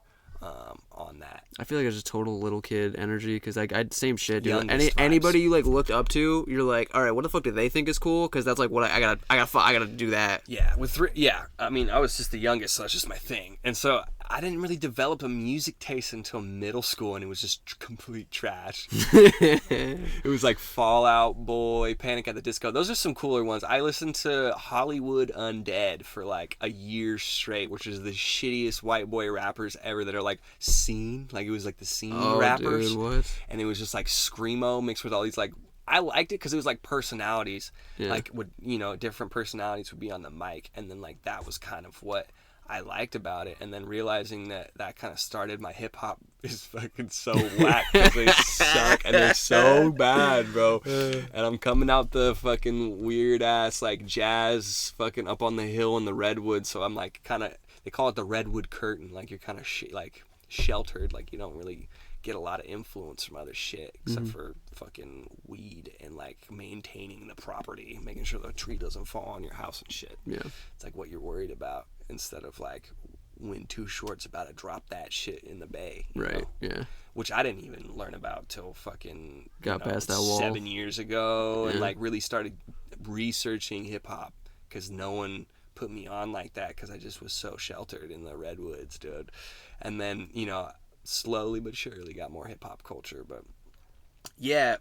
on that. I feel like I was just total little kid energy, because like I'd same shit, dude. Youngest Anybody you like looked up to, you're like, all right, what the fuck do they think is cool? Because that's like what I gotta do that. Yeah, with 3. Yeah, I mean, I was just the youngest, so that's just my thing. And so I didn't really develop a music taste until middle school, and it was just complete trash. It was like Fall Out Boy, Panic at the Disco. Those are some cooler ones. I listened to Hollywood Undead for like a year straight, which is the shittiest white boy rappers ever that are like scene. Like it was like the scene rappers. Dude, what? And it was just like screamo mixed with all these like, I liked it because it was like personalities. Like would, you know, different personalities would be on the mic, and then like that was kind of what I liked about it. And then realizing that kind of started my hip hop is fucking so whack, because they suck and they're so bad, bro. And I'm coming out the fucking weird ass like jazz fucking up on the hill in the redwood, so I'm like kind of, they call it the redwood curtain, like you're kind of like sheltered, like you don't really get a lot of influence from other shit except for fucking weed and like maintaining the property, making sure the tree doesn't fall on your house and shit. It's like what you're worried about, instead of like when Too Short's about to drop that shit in the bay, you know? Which I didn't even learn about till fucking past that wall 7 years ago, and like really started researching hip hop, because no one put me on like that, because I just was so sheltered in the redwoods, dude. And then, you know, slowly but surely got more hip hop culture. But yeah,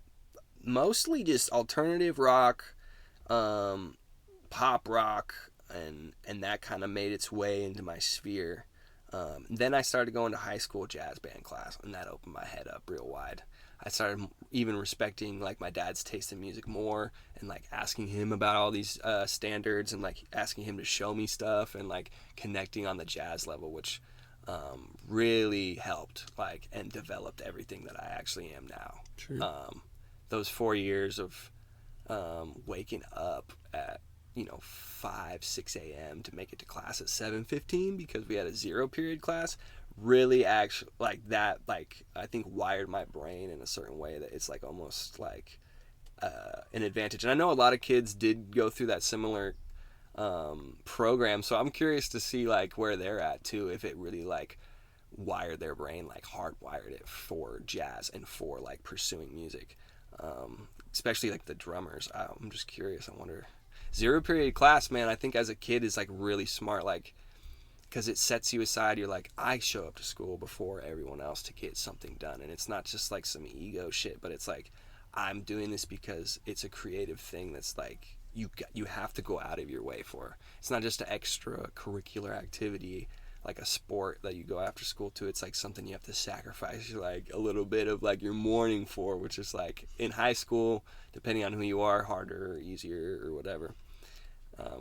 mostly just alternative rock, pop rock, and that kind of made its way into my sphere. Then I started going to high school jazz band class, and that opened my head up real wide. I started even respecting like my dad's taste in music more, and like asking him about all these standards, and like asking him to show me stuff, and like connecting on the jazz level, which really helped like and developed everything that I actually am now. Those 4 years of waking up at 5-6 a.m. to make it to class at 7:15 because we had a 0 period class really actually like that, like I think wired my brain in a certain way that it's like almost like an advantage. And I know a lot of kids did go through that similar program, so I'm curious to see like where they're at too, if it really like wired their brain, like hardwired it for jazz and for like pursuing music, especially like the drummers. I'm just curious. I wonder. 0 period class, man, I think as a kid is like really smart, like because it sets you aside. You're like, I show up to school before everyone else to get something done, and it's not just like some ego shit, but it's like I'm doing this because it's a creative thing that's like you have to go out of your way for. It's not just an extracurricular activity like a sport that you go after school to. It's like something you have to sacrifice like a little bit of like your morning for, which is like in high school, depending on who you are, harder or easier or whatever.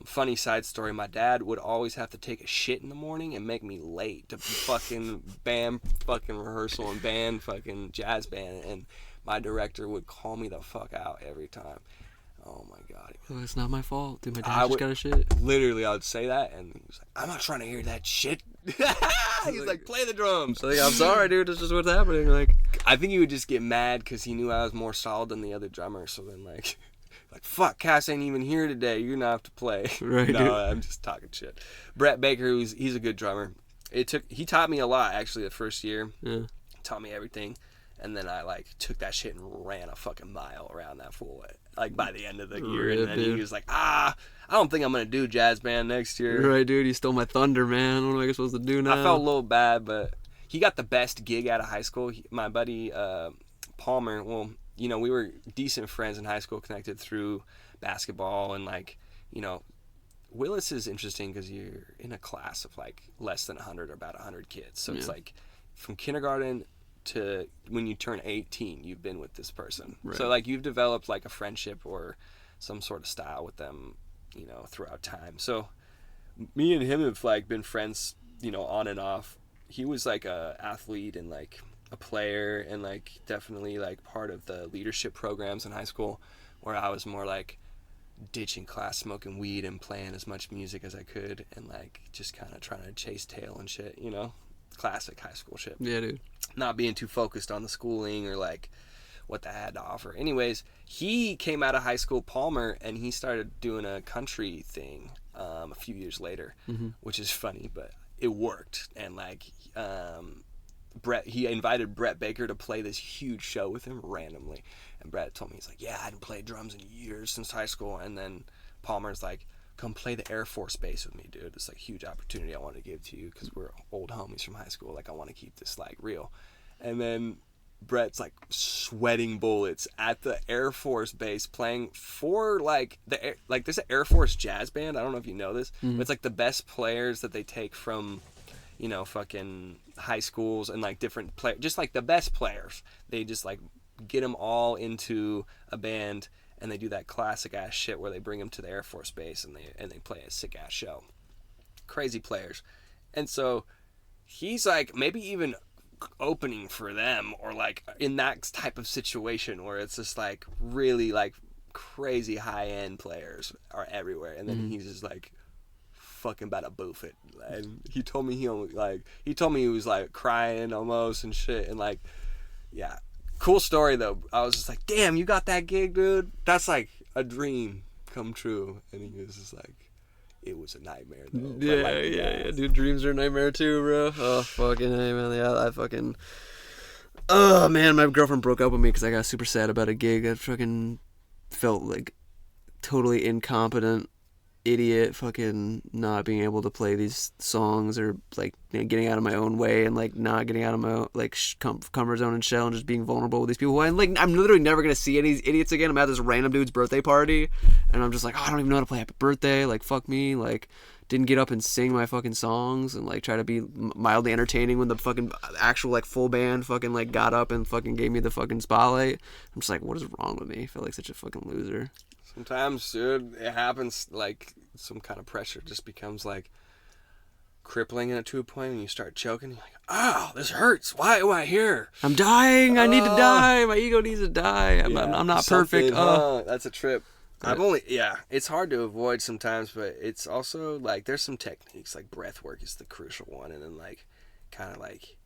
Funny side story, my dad would always have to take a shit in the morning and make me late to fucking band fucking rehearsal and band fucking jazz band, and my director would call me the fuck out every time. Oh my god. Oh, it's not my fault. Dude, my dad just got a shit. Literally, I would say that, and he was like, I'm not trying to hear that shit. He's like, play the drums. Like, I'm sorry, dude. It's just what's happening. Like, I think he would just get mad because he knew I was more solid than the other drummer. So then, like, fuck, Cass ain't even here today. You're gonna have to play. Right, no, dude. I'm just talking shit. Brett Baker, he's a good drummer. He taught me a lot actually the first year. Yeah. Taught me everything. And then I like took that shit and ran a fucking mile around that fool like by the end of the year. Right, and then dude. he was like, I don't think I'm gonna do jazz band next year. Right, dude. You stole my thunder, man. What am I supposed to do now? I felt a little bad, but he got the best gig out of high school. My buddy Palmer, well, you know, we were decent friends in high school, connected through basketball, and like, you know, Willis is interesting because you're in a class of like less than 100 or about 100 kids. So it's like from kindergarten to when you turn 18, you've been with this person. Right. So like you've developed like a friendship or some sort of style with them, you know, throughout time. So me and him have like been friends, you know, on and off. He was like a athlete and like a player and like definitely like part of the leadership programs in high school, where I was more like ditching class, smoking weed and playing as much music as I could and like just kind of trying to chase tail and shit, you know, classic high school shit. Yeah, dude. Not being too focused on the schooling or like what that had to offer. Anyways, he came out of high school, Palmer, and he started doing a country thing a few years later, which is funny, but it worked. And like he invited Brett Baker to play this huge show with him randomly, and Brett told me, he's like, yeah, I hadn't played drums in years since high school. And then Palmer's like, come play the Air Force Base with me, dude. It's like a huge opportunity I want to give to you because we're old homies from high school. Like, I want to keep this like real. And then Brett's like sweating bullets at the Air Force Base playing for like there's an Air Force jazz band. I don't know if you know this, but it's like the best players that they take from, you know, fucking high schools and like different play, just like the best players. They just like get them all into a band, and they do that classic ass shit where they bring them to the Air Force Base and they play a sick ass show. Crazy players. And so he's like maybe even opening for them, or like in that type of situation where it's just like really like crazy high end players are everywhere, and then he's just like fucking about to boof it. And he told me he was like crying almost and shit, and like, yeah, cool story though. I was just like, damn, you got that gig, dude. That's like a dream come true. And he was just like, it was a nightmare though. Yeah, like, yeah, dude. Dreams are a nightmare too, bro. Oh, fucking hey, man. Yeah, I fucking. Oh man, my girlfriend broke up with me because I got super sad about a gig. I fucking felt like totally incompetent idiot, fucking not being able to play these songs, or like, you know, getting out of my own way and like not getting out of my own, like comfort zone and shell, and just being vulnerable with these people. And like, I'm literally never gonna see any of these idiots again. I'm at this random dude's birthday party, and I'm just like, oh, I don't even know how to play Happy Birthday. Like, fuck me. Like, didn't get up and sing my fucking songs and like try to be mildly entertaining when the fucking actual like full band fucking like got up and fucking gave me the fucking spotlight. I'm just like, what is wrong with me? I feel like such a fucking loser. Sometimes, dude, it happens, like, some kind of pressure just becomes, like, crippling to a point when you start choking. You're like, oh, this hurts. Why am I here? I'm dying. I need to die. My ego needs to die. I'm not perfect. That's a trip. It's hard to avoid sometimes, but it's also, like, there's some techniques, like, breath work is the crucial one, and then, like, kind of, like,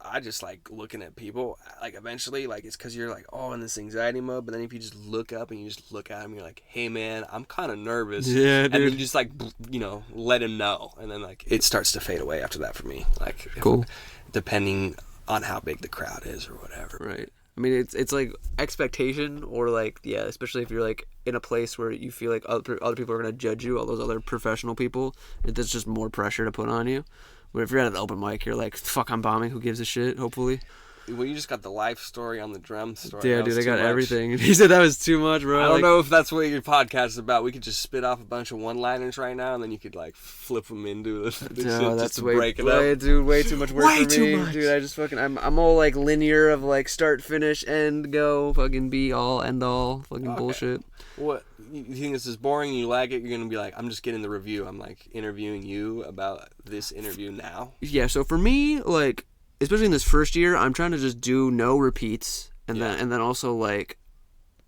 I just like looking at people, like eventually, like it's because you're like, oh, in this anxiety mode, but then if you just look up and you just look at him, you're like, hey man, I'm kind of nervous. Yeah, dude. And then you just like, you know, let him know, and then like it starts to fade away after that for me. Like, cool. Depending on how big the crowd is or whatever. Right. I mean, it's like expectation, or like, yeah, especially if you're like in a place where you feel like other people are gonna judge you, all those other professional people, there's just more pressure to put on you. But if you're at an open mic, you're like, fuck, I'm bombing, who gives a shit, hopefully. Well, you just got the life story on the drum story. Yeah, That was dude, I too got much. everything. He said that was too much, bro. I don't know if that's what your podcast is about. We could just spit off a bunch of one-liners right now, and then you could like flip them into the shit No, just to break it up. dude, way too much work Way for too me, much. dude. I just fucking, I'm all like linear of like start, finish, end, go, fucking be all, end all, fucking Okay. bullshit. What you think this is boring? And you like it? You're gonna be like, I'm just getting the review. I'm like interviewing you about this interview now. Yeah, so for me, like, especially in this first year, I'm trying to just do no repeats, and then also like,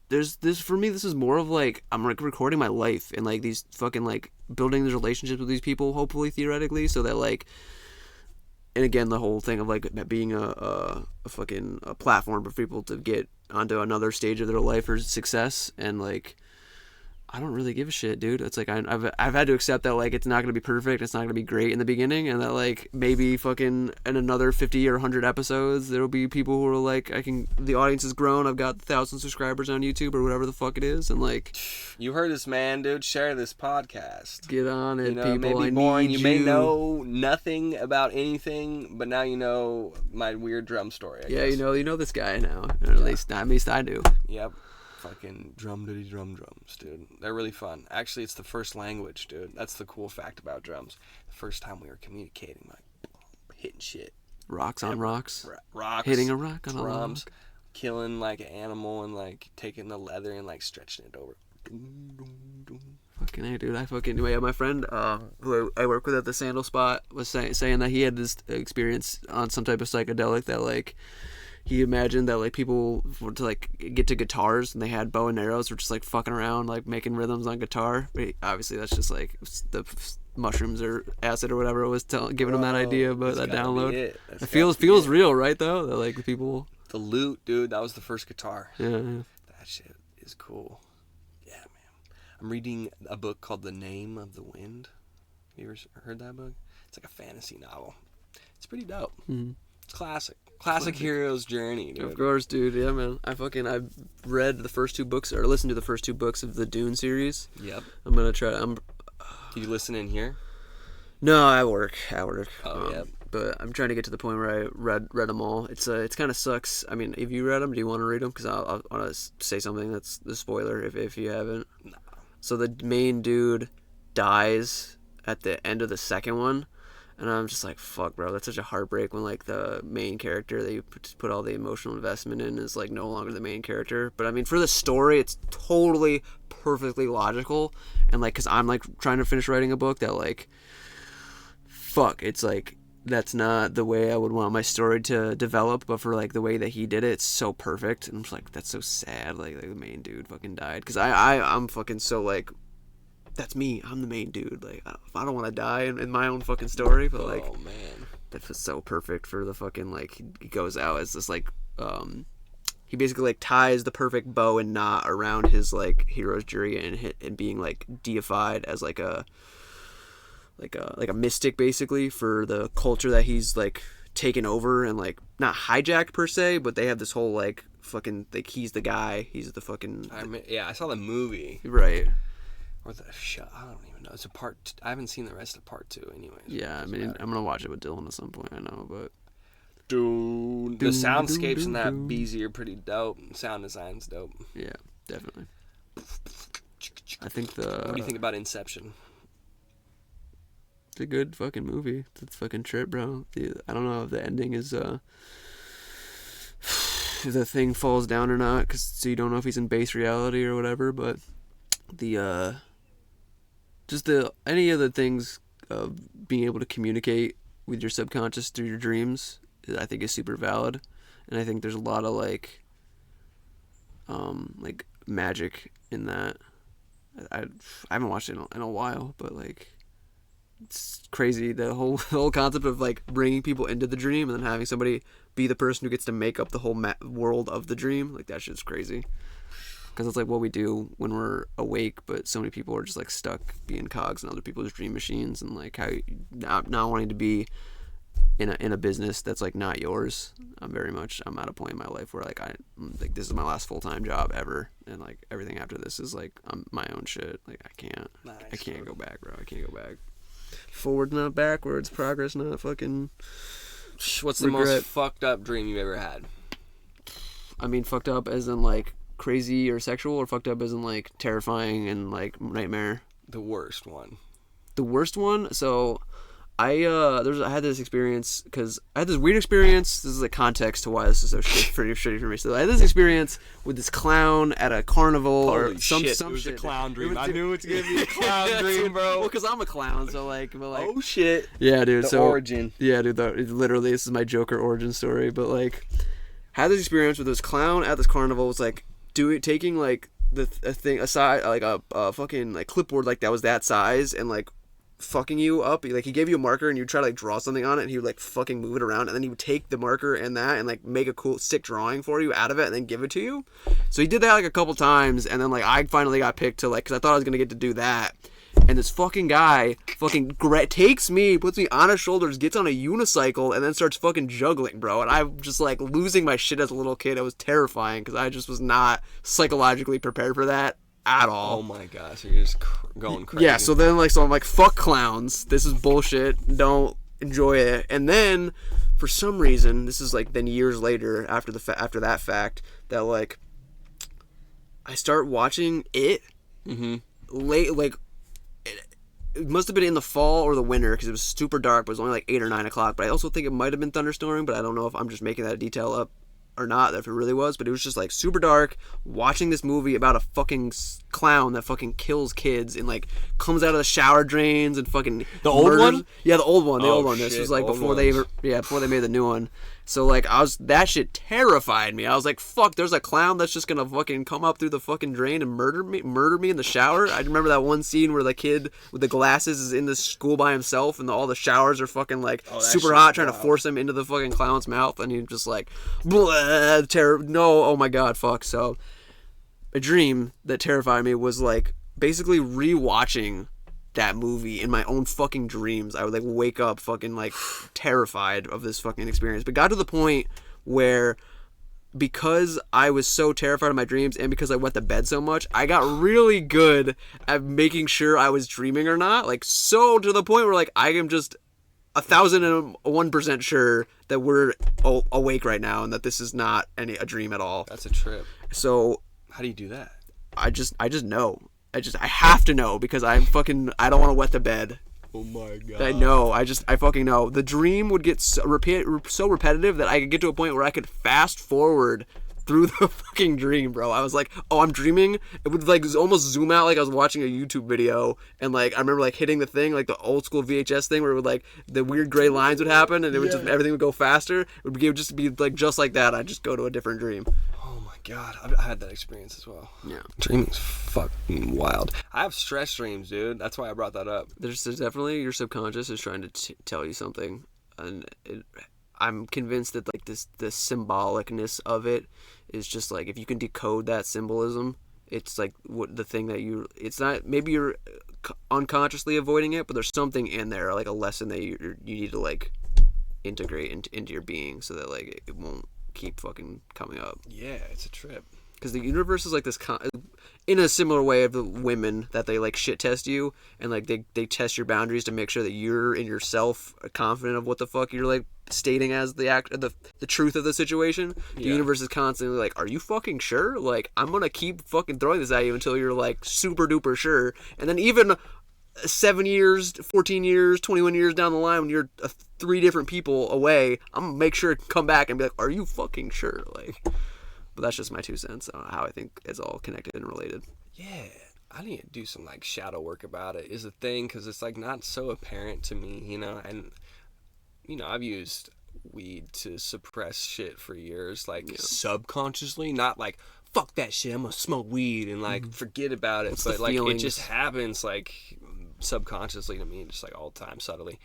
there's this for me. This is more of like I'm like recording my life and like these fucking like building these relationships with these people, hopefully theoretically, so that like. And again, the whole thing of like being a fucking a platform for people to get onto another stage of their life or success, and like I don't really give a shit, dude. It's like I've had to accept that like it's not gonna be perfect, it's not gonna be great in the beginning, and that like maybe fucking in another 50 or 100 episodes there'll be people who are like the audience has grown, I've got 1,000 subscribers on YouTube or whatever the fuck it is, and like You heard this, man, dude. Share this podcast. get on it, You know, people. it may be I boring. need You may know nothing about anything, but now you know my weird drum story. I Yeah, guess. you know this guy now, or at least I do. Yep. Fucking drum drums, dude. They're really fun. Actually, it's the first language, dude. That's the cool fact about drums. The first time we were communicating, like hitting shit, Rocks on rocks, rocks, hitting a rock on drums, a rock. killing like an animal and like taking the leather and like stretching it over. Fucking hey, dude. Yeah, my friend who I work with at the Sandal Spot was saying that he had this experience on some type of psychedelic that like he imagined that like people were to like get to guitars and they had bow and arrows, were just like fucking around like making rhythms on guitar. But obviously that's just like the mushrooms or acid or whatever was giving him that idea. But that download, it feels real, right? Though that like the people. The lute, dude. That was the first guitar. Yeah. That shit is cool. Yeah, man. I'm reading a book called The Name of the Wind. Have you ever heard that book? It's like a fantasy novel. It's pretty dope. Mm-hmm. It's classic hero's journey, dude. Of course, I read the first two books, or listened to the first two books of the Dune series. Yep. I'm gonna try. Do you listen in here? No, I work. Oh, yeah. But I'm trying to get to the point where I read them all. It's kind of sucks. I mean, if you read them, do you want to read them? Because I'll want to say something that's the spoiler if you haven't. No. So the main dude dies at the end of the second one. And I'm just like, fuck, bro. That's such a heartbreak when, like, the main character that you put all the emotional investment in is, like, no longer the main character. But, I mean, for the story, it's totally perfectly logical. And, like, because I'm, like, trying to finish writing a book that, like, fuck, it's, like, that's not the way I would want my story to develop. But for, like, the way that he did it, it's so perfect. And I'm just like, that's so sad. Like the main dude fucking died. Because I'm fucking so, like... That's me. I'm the main dude. Like, if I don't want to die in my own fucking story, but like, oh man, that was so perfect for the fucking like. He goes out as this like, he basically like ties the perfect bow and knot around his like hero's journey and being like deified as like a mystic basically for the culture that he's like taken over and like not hijacked per se, but they have this whole like fucking like he's the guy. He's the fucking. I saw the movie. Right. Or the show. I don't even know. It's a part. I haven't seen the rest of part 2, anyways. Yeah, I mean, I'm gonna watch it with Dylan at some point. I know, but dude, the soundscapes in that BZ are pretty dope. Sound design's dope. Yeah, definitely. I think What do you think about Inception? It's a good fucking movie. It's a fucking trip, bro. I don't know if the ending is if the thing falls down or not, so you don't know if he's in base reality or whatever. But any of the things of being able to communicate with your subconscious through your dreams, I think is super valid, and I think there's a lot of like magic in that. I haven't watched it in a while, but like it's crazy the whole concept of like bringing people into the dream and then having somebody be the person who gets to make up the whole world of the dream. Like that shit's crazy. Because it's like what we do when we're awake, but so many people are just like stuck being cogs in other people's dream machines, and like how not wanting to be in a business that's like not yours. I'm at a point in my life where like this is my last full-time job ever, and like everything after this is like my own shit. Like I can't go back, bro. I can't go back. Forward, not backwards. Progress, not fucking What's the regret. most fucked up dream you've ever had? I mean, fucked up as in like crazy or sexual, or fucked up as in like terrifying and like nightmare. The worst one. The worst one. So I had this experience because I had this weird experience. This is a context to why this is so pretty shitty for me. So I had this experience with this clown at a carnival Holy some shit, some it was shit. a clown dream. Was, I knew it was gonna be a clown dream, bro. Well, because I'm a clown, so like, but like, oh shit. yeah, dude. The so origin. yeah, dude. Literally, this is my Joker origin story. But like, had this experience with this clown at this carnival. Was like taking like a thing aside, like a fucking like clipboard like that was that size, and like fucking you up. Like he gave you a marker and you try to like draw something on it, and he would like fucking move it around, and then he would take the marker and that and like make a cool sick drawing for you out of it and then give it to you. So he did that like a couple times, and then like I finally got picked to like, because I thought I was gonna get to do that. And this fucking guy takes me, puts me on his shoulders, gets on a unicycle, and then starts fucking juggling, bro. And I'm just like losing my shit as a little kid. It was terrifying because I just was not psychologically prepared for that at all. Oh my gosh, you're just going crazy. Yeah, so then like, so I'm like, fuck clowns. This is bullshit. Don't enjoy it. And then for some reason, this is like then years later after that fact, that like I start watching it late, like it must have been in the fall or the winter because it was super dark, but it was only like 8 or 9 o'clock. But I also think it might have been thunderstorming, but I don't know if I'm just making that detail up or not, if it really was. But it was just like super dark, watching this movie about a fucking clown that fucking kills kids and like comes out of the shower drains and fucking The old murders. one? Yeah, the old one. The Oh, old one. This shit, was like old before they ones. before they made the new one. So like that shit terrified me. I was like, fuck, there's a clown that's just gonna fucking come up through the fucking drain and murder me in the shower. I remember that one scene where the kid with the glasses is in the school by himself and all the showers are fucking like super hot, trying to force him into the fucking clown's mouth, and he's just like, blah, no, oh my god, fuck. So a dream that terrified me was like basically rewatching that movie in my own fucking dreams. I would like wake up fucking like terrified of this fucking experience, but got to the point where, because I was so terrified of my dreams and because I went to bed so much, I got really good at making sure I was dreaming or not. Like, so to the point where like I am just 1,001% sure that we're awake right now and that this is not a dream at all. That's a trip. So How do you do that? I just know. I have to know because I don't want to wet the bed. Oh my god. I know. I fucking know. The dream would get so repetitive that I could get to a point where I could fast forward through the fucking dream, bro. I was like, oh, I'm dreaming. It would like almost zoom out like I was watching a YouTube video, and like I remember like hitting the thing, like the old school VHS thing where it would like the weird gray lines would happen and it would just everything would go faster. It would just be like just like that. I'd just go to a different dream. Oh my god, I had that experience as well. Yeah. Dreaming's fucking wild. I have stress dreams, dude. That's why I brought that up. There's definitely your subconscious is trying to tell you something, and I'm convinced that like the symbolicness of it is just like, if you can decode that symbolism, it's like what the thing that it's not, maybe you're unconsciously avoiding it, but there's something in there, like a lesson that you need to like integrate into your being so that like it won't keep fucking coming up. Yeah, it's a trip. Because the universe is like this in a similar way of the women that they like shit test you and like they test your boundaries to make sure that you're in yourself confident of what the fuck you're like stating as the truth of the situation. The universe is constantly like, are you fucking sure? Like, I'm gonna keep fucking throwing this at you until you're like super duper sure. And then even 7 years, 14 years, 21 years down the line, when you're 3 different people away, I'm gonna make sure to come back and be like, are you fucking sure? Like, but that's just my 2 cents on how I think it's all connected and related. Yeah, I need to do some like shadow work about it is the thing, because it's like not so apparent to me, you know. And you know, I've used weed to suppress shit for years, like subconsciously, not like fuck that shit, I'm gonna smoke weed and like forget about it. It's but the like feelings. it just happens like subconsciously to me, just like all the time, subtly.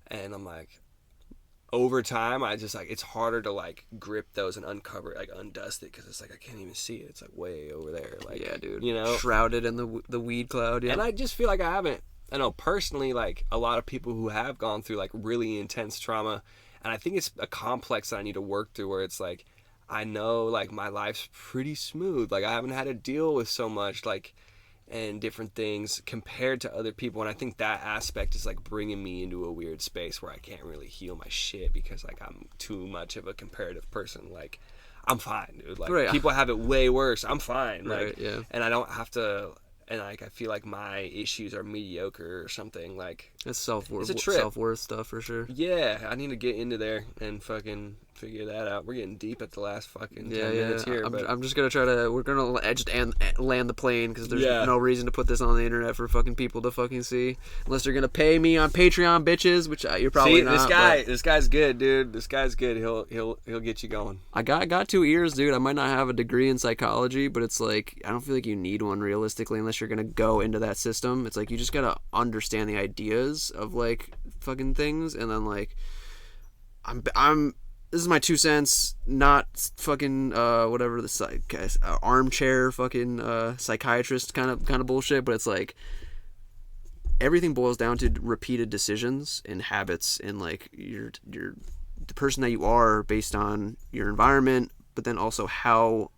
And I'm like, over time, I just like, it's harder to like grip those and uncover it, like undust it, because it's like I can't even see it. It's like way over there. Like, Yeah, dude. you know, shrouded in the weed cloud. Yeah. and I just feel like I haven't. I know personally, like a lot of people who have gone through like really intense trauma, and I think it's a complex that I need to work through, where it's like, I know like my life's pretty smooth. Like I haven't had to deal with so much. Like and different things compared to other people. And I think that aspect is like bringing me into a weird space where I can't really heal my shit because like I'm too much of a comparative person. Like I'm fine, dude. Like Right. people have it way worse. I'm fine. Like, Right, yeah. and I don't have to. And like I feel like my issues are mediocre or something. Like It's self-worth, it's a trip. self-worth stuff for sure. Yeah, I need to get into there and fucking figure that out. We're getting deep at the last fucking 10 minutes here. I'm just gonna try to. We're gonna just land the plane because there's Yeah. no reason to put this on the internet for fucking people to fucking see, unless you're gonna pay me on Patreon, bitches. Which you're probably See, not. this guy's good, dude. This guy's good. He'll get you going. I got 2 ears, dude. I might not have a degree in psychology, but it's like I don't feel like you need one realistically unless you're gonna go into that system. It's like you just gotta understand the ideas of like fucking things, and then like I'm this is my 2 cents, not fucking whatever the armchair fucking psychiatrist kind of bullshit, but it's like everything boils down to repeated decisions and habits and like your the person that you are based on your environment, but then also how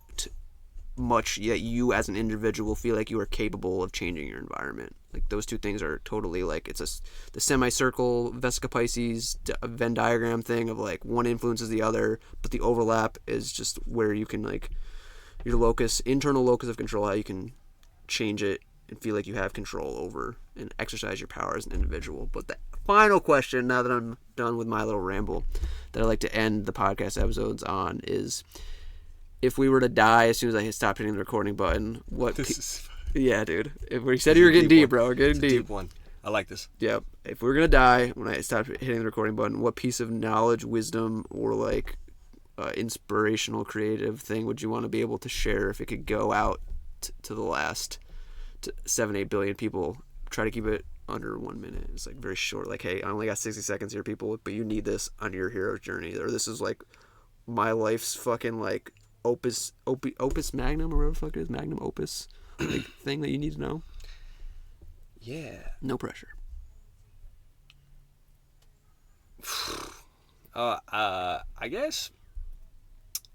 much yet you as an individual feel like you are capable of changing your environment. Like those 2 things are totally like the semicircle Vesica Pisces Venn diagram thing of like one influences the other, but the overlap is just where you can like your internal locus of control, how you can change it and feel like you have control over and exercise your power as an individual. But the final question, now that I'm done with my little ramble, that I like to end the podcast episodes on is, if we were to die as soon as I stopped hitting the recording button, yeah, dude. If we said you were getting deep, bro, we're getting deep one. I like this. Yep. If we were gonna die when I stopped hitting the recording button, what piece of knowledge, wisdom, or like inspirational, creative thing would you want to be able to share if it could go out to the last 7-8 billion people? Try to keep it under 1 minute. It's like very short. Like, hey, I only got 60 seconds here, people, but you need this on your hero's journey, or this is like my life's fucking like opus magnum, or whatever the fuck it is, magnum opus, like thing that you need to know. Yeah. No pressure. I guess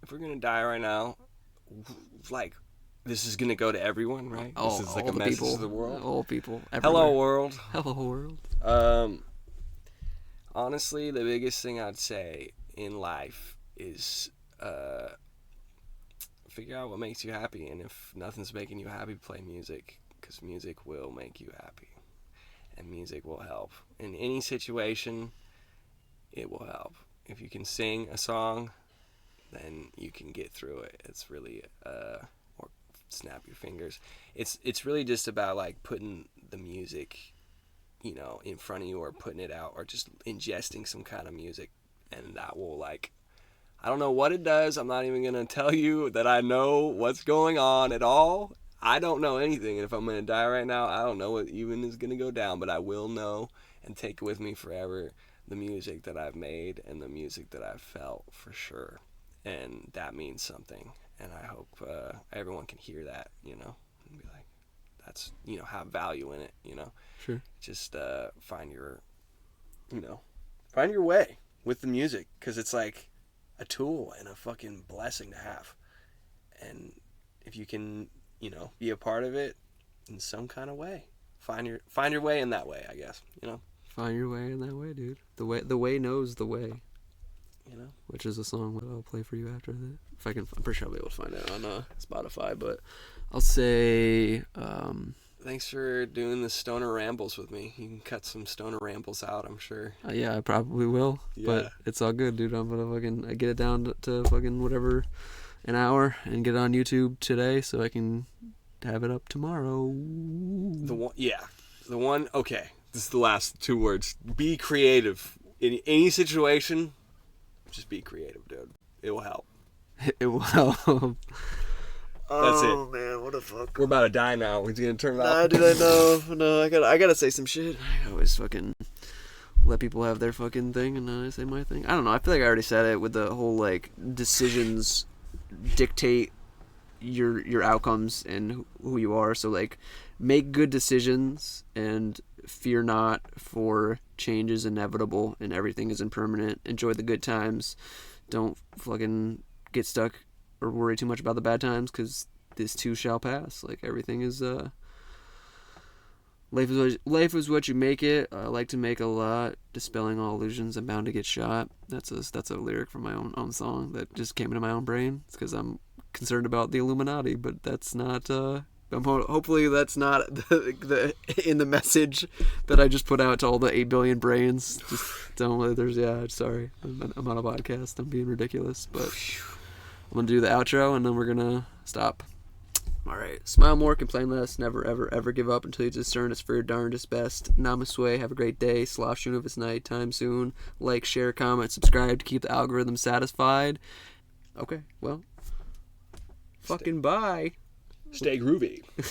if we're gonna die right now, like this is gonna go to everyone, right? This is like a message to the world. All people. Everywhere. Hello, world. Hello, world. Honestly, the biggest thing I'd say in life is figure out what makes you happy, and if nothing's making you happy, play music, because music will make you happy, and music will help in any situation. It will help. If you can sing a song, then you can get through it. It's really or snap your fingers. It's really just about like putting the music, in front of you, or putting it out, or just ingesting some kind of music, and that will like, I don't know what it does. I'm not even going to tell you that I know what's going on at all. I don't know anything. And if I'm going to die right now, I don't know what even is going to go down. But I will know and take with me forever the music that I've made and the music that I've felt, for sure. And that means something. And I hope everyone can hear that, and be like, that's, have value in it, Sure. Just find your way with the music. Because it's like a tool and a fucking blessing to have, and if you can be a part of it in some kind of way, find your way in that way, I guess. Find your way in that way, dude. The way knows the way, which is a song that I'll play for you after that. If I can, I'm pretty sure I'll be able to find it on Spotify, but I'll say thanks for doing the stoner rambles with me. You can cut some stoner rambles out, I'm sure. Yeah, I probably will. Yeah. But it's all good, dude. I'm gonna fucking get it down to fucking whatever, an hour, and get it on YouTube today so I can have it up tomorrow. The one. Okay, this is the last 2 words. Be creative in any situation. Just be creative, dude. It will help. It will help. That's it. Oh man, what the fuck? We're about to die now. He's gonna turn it off. Nah, dude, I know. No, I gotta say some shit. I always fucking let people have their fucking thing, and then I say my thing. I don't know. I feel like I already said it with the whole like decisions dictate your outcomes and who you are. So like, make good decisions and fear not, for change is inevitable and everything is impermanent. Enjoy the good times. Don't fucking get stuck or worry too much about the bad times, because this too shall pass. Like everything is Life is what you make it. I like to make a lot. Dispelling all illusions. I'm bound to get shot. That's a lyric from my own song that just came into my own brain. It's because I'm concerned about the Illuminati, but that's not. Hopefully that's not the in the message that I just put out to all the 8 billion brains. Just don't. Sorry. I'm on a podcast. I'm being ridiculous, but I'm gonna do the outro and then we're gonna stop. Alright, smile more, complain less, never ever ever give up until you discern it's for your darndest best. Namaste, have a great day, Slav Shun if it's night time soon. Like, share, comment, subscribe to keep the algorithm satisfied. Okay, well, fucking bye. Stay groovy.